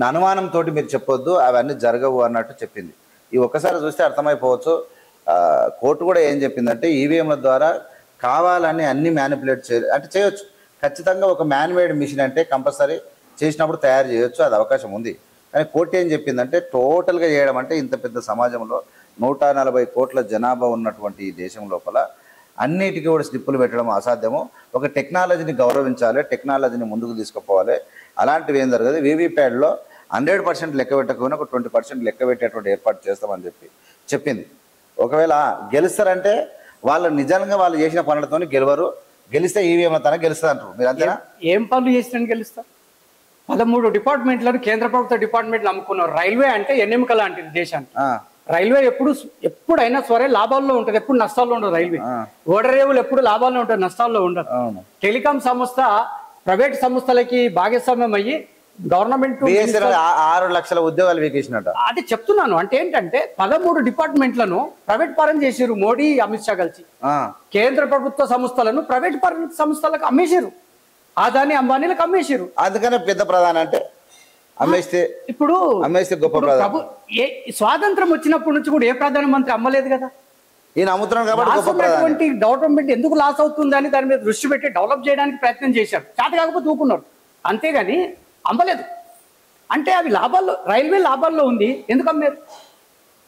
నా అనుమానంతో మీరు చెప్పొద్దు, అవన్నీ జరగవు అన్నట్టు చెప్పింది. ఈ ఒక్కసారి చూస్తే అర్థమైపోవచ్చు. కోర్టు కూడా ఏం చెప్పిందంటే ఈవీఎంల ద్వారా కావాలని అన్ని మ్యానిపులేట్ అంటే చేయొచ్చు. ఖచ్చితంగా ఒక మ్యాన్మేడ్ మిషన్ అంటే కంపల్సరీ చేసినప్పుడు తయారు చేయొచ్చు, అది అవకాశం ఉంది. కానీ కోర్టు ఏం చెప్పిందంటే టోటల్గా చేయడం అంటే ఇంత పెద్ద సమాజంలో 140 కోట్ల జనాభా ఉన్నటువంటి ఈ దేశం లోపల అన్నిటికీ కూడా స్లిప్పులు పెట్టడం అసాధ్యము. ఒక టెక్నాలజీని గౌరవించాలి, టెక్నాలజీని ముందుకు తీసుకుపోవాలి. అలాంటివి ఏం జరగదు. వీవీప్యాడ్లో 100% లెక్క పెట్టకపోయినా ఒక 20% లెక్క పెట్టేటువంటి ఏర్పాటు చేస్తామని చెప్పింది. ఒకవేళ గెలుస్తారంటే వాళ్ళు నిజంగా వాళ్ళు చేసిన పనులతో గెలవరు, గెలిస్తే ఈవీఎంల తన గెలుస్తుంది అంటారు. మీరు అంతేనా? ఏం పనులు చేసినా గెలుస్తారు? 13 డిపార్ట్మెంట్లను కేంద్ర ప్రభుత్వ డిపార్ట్మెంట్లు అమ్ముకున్నారు. రైల్వే అంటే ఎన్నెముక లాంటిది దేశానికి. రైల్వే ఎప్పుడైనా సరే లాభాల్లో ఉంటుంది, ఎప్పుడు నష్టాల్లో ఉండదు. రైల్వే ఓడరేవులు ఎప్పుడు లాభాల్లో ఉంటుంది, నష్టాల్లో ఉండదు. టెలికాం సంస్థ ప్రైవేట్ సంస్థలకి భాగస్వామ్యం అయ్యి గవర్నమెంట్ 6 లక్షల ఉద్యోగాలు వీకేసినట్ట. అది చెప్తున్నాను. అంటే ఏంటంటే 13 డిపార్ట్మెంట్లను ప్రైవేట్ పరం చేసారు మోడీ, అమిత్ షా కలిసి. కేంద్ర ప్రభుత్వ సంస్థలను ప్రైవేట్ సంస్థలకు అమ్మేసారు, అదాని అంబానీలకు అమ్మేసారు. అందుకనే పెద్ద ప్రధాని అంటే అమ్మేస్తే గొప్ప స్వాతంత్రం వచ్చినప్పటి నుంచి కూడా ఏ ప్రధానమంత్రి అమ్మలేదు కదా. ఈయన అమ్ముతున్నాడు కాబట్టి డెవలప్మెంట్ ఎందుకు లాస్ అవుతుందని దాని మీద దృష్టి పెట్టి డెవలప్ చేయడానికి ప్రయత్నం చేశారు. చేత కాకపోతే ఊకున్నారు, అంతేగాని అమ్మలేదు. అంటే అవి లాభాల్లో, రైల్వే లాభాల్లో ఉంది, ఎందుకు అమ్మారు?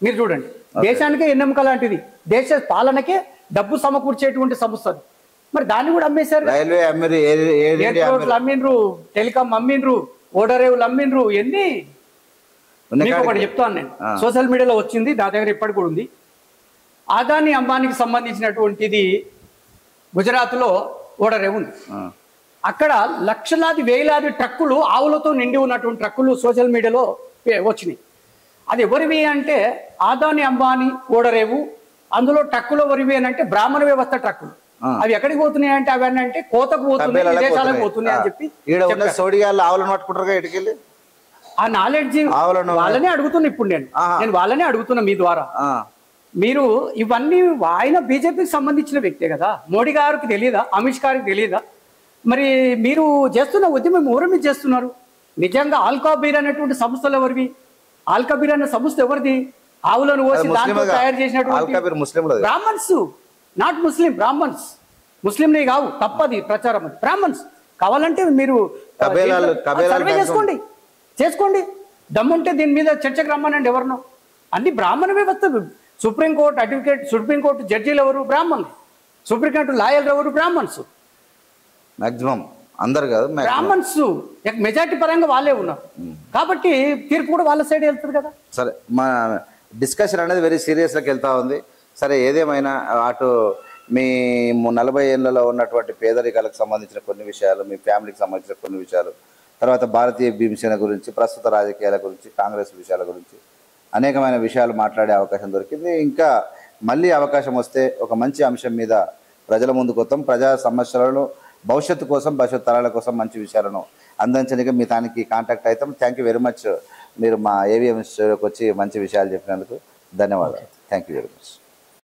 మీరు చూడండి, దేశానికే ఎన్నెముక లాంటిది, దేశ పాలనకే డబ్బు సమకూర్చేటువంటి సంస్థ, మరి దాన్ని కూడా అమ్మేశారు. రైల్వే ఎయిర్పోర్ట్లు అమ్మిండ్రు, టెలికాం అమ్మిండ్రు, ఓడరేవులు అమ్మిండ్రు. ఎన్ని మీకు ఒకటి చెప్తాను నేను, సోషల్ మీడియాలో వచ్చింది, నా దగ్గర ఇప్పటికి కూడా ఉంది. అదాని అంబానీకి సంబంధించినటువంటిది గుజరాత్లో ఓడరేవు ఉంది. అక్కడ లక్షలాది వేలాది ట్రక్కులు, ఆవులతో నిండి ఉన్నటువంటి ట్రక్కులు సోషల్ మీడియాలో వచ్చినాయి. అది ఎవరివి అంటే అదాని అంబానీ ఓడరేవు. అందులో ట్రక్కులు ఎవరివి అని అంటే బ్రాహ్మణ వ్యవస్థ ట్రక్కులు. అవి ఎక్కడికి పోతున్నాయి అంటే అవన్నీ అంటే కోతకు పోతున్నాయి, విదేశాలకు పోతున్నాయి అని చెప్పి ఆ నాలెడ్జ్ వాళ్ళనే అడుగుతున్నా. ఇప్పుడు నేను వాళ్ళనే అడుగుతున్నా మీ ద్వారా. మీరు ఇవన్నీ ఆయన బీజేపీకి సంబంధించిన వ్యక్తే కదా, మోడీ గారికి తెలియదా, అమిత్ షా గారికి తెలియదా? మరి మీరు చేస్తున్న ఉద్యమం ఎవరు మీద చేస్తున్నారు? నిజంగా ఆల్కాబీర్ అనేటువంటి సంస్థలు ఎవరివి? ఆల్కాబీర్ అనే సంస్థ ఎవరిది? ఆవులను కోసి దాంట్లో తయారు చేసినటువంటి బ్రాహ్మణ్స్, నాట్ ముస్లిం బ్రాహ్మణ్స్. ముస్లింలే కావు, తప్పది ప్రచారం. అది బ్రాహ్మణ్స్ కావాలంటే మీరు సర్వే చేసుకోండి. దమ్ముంటే దీని మీద చర్చకు రమ్మనండి ఎవరినో. అన్ని బ్రాహ్మణ వ్యవస్థ. సుప్రీంకోర్టు అడ్వకేట్, సుప్రీంకోర్టు జడ్జీలు ఎవరు? బ్రాహ్మణులు. సుప్రీంకోర్టు లాయర్లు ఎవరు? బ్రాహ్మణ్స్. మాక్సిమం అందరు కాదు, బ్రాహ్మణ్స్ మెజార్టీ పరంగా వాళ్ళే ఉన్నారు కాబట్టి తీర్పు కూడా వాళ్ళ సైడ్ వెళ్తుంది కదా. సరే, మా డిస్కషన్ అనేది వెరీ సీరియస్లోకి వెళ్తా ఉంది. సరే, ఏదేమైనా అటు మీ 40 ఏళ్లలో ఉన్నటువంటి పేదరికాలకు సంబంధించిన కొన్ని విషయాలు, మీ ఫ్యామిలీకి సంబంధించిన కొన్ని విషయాలు, తర్వాత భారతీయ భీమసేన గురించి, ప్రస్తుత రాజకీయాల గురించి, కాంగ్రెస్ విషయాల గురించి అనేకమైన విషయాలు మాట్లాడే అవకాశం దొరికింది. ఇంకా మళ్ళీ అవకాశం వస్తే ఒక మంచి అంశం మీద ప్రజల ముందుకు వస్తాం. ప్రజా సమస్యలను భవిష్యత్తు కోసం, భవిష్యత్ తరాల కోసం మంచి విషయాలను అందించడానికి మీ దానికి కాంటాక్ట్ అవుతాం. Thank you very much. మీరు మా ఏవిఎం స్టూడియోకి వచ్చి మంచి విషయాలు చెప్పినందుకు ధన్యవాదాలు. Thank you very much.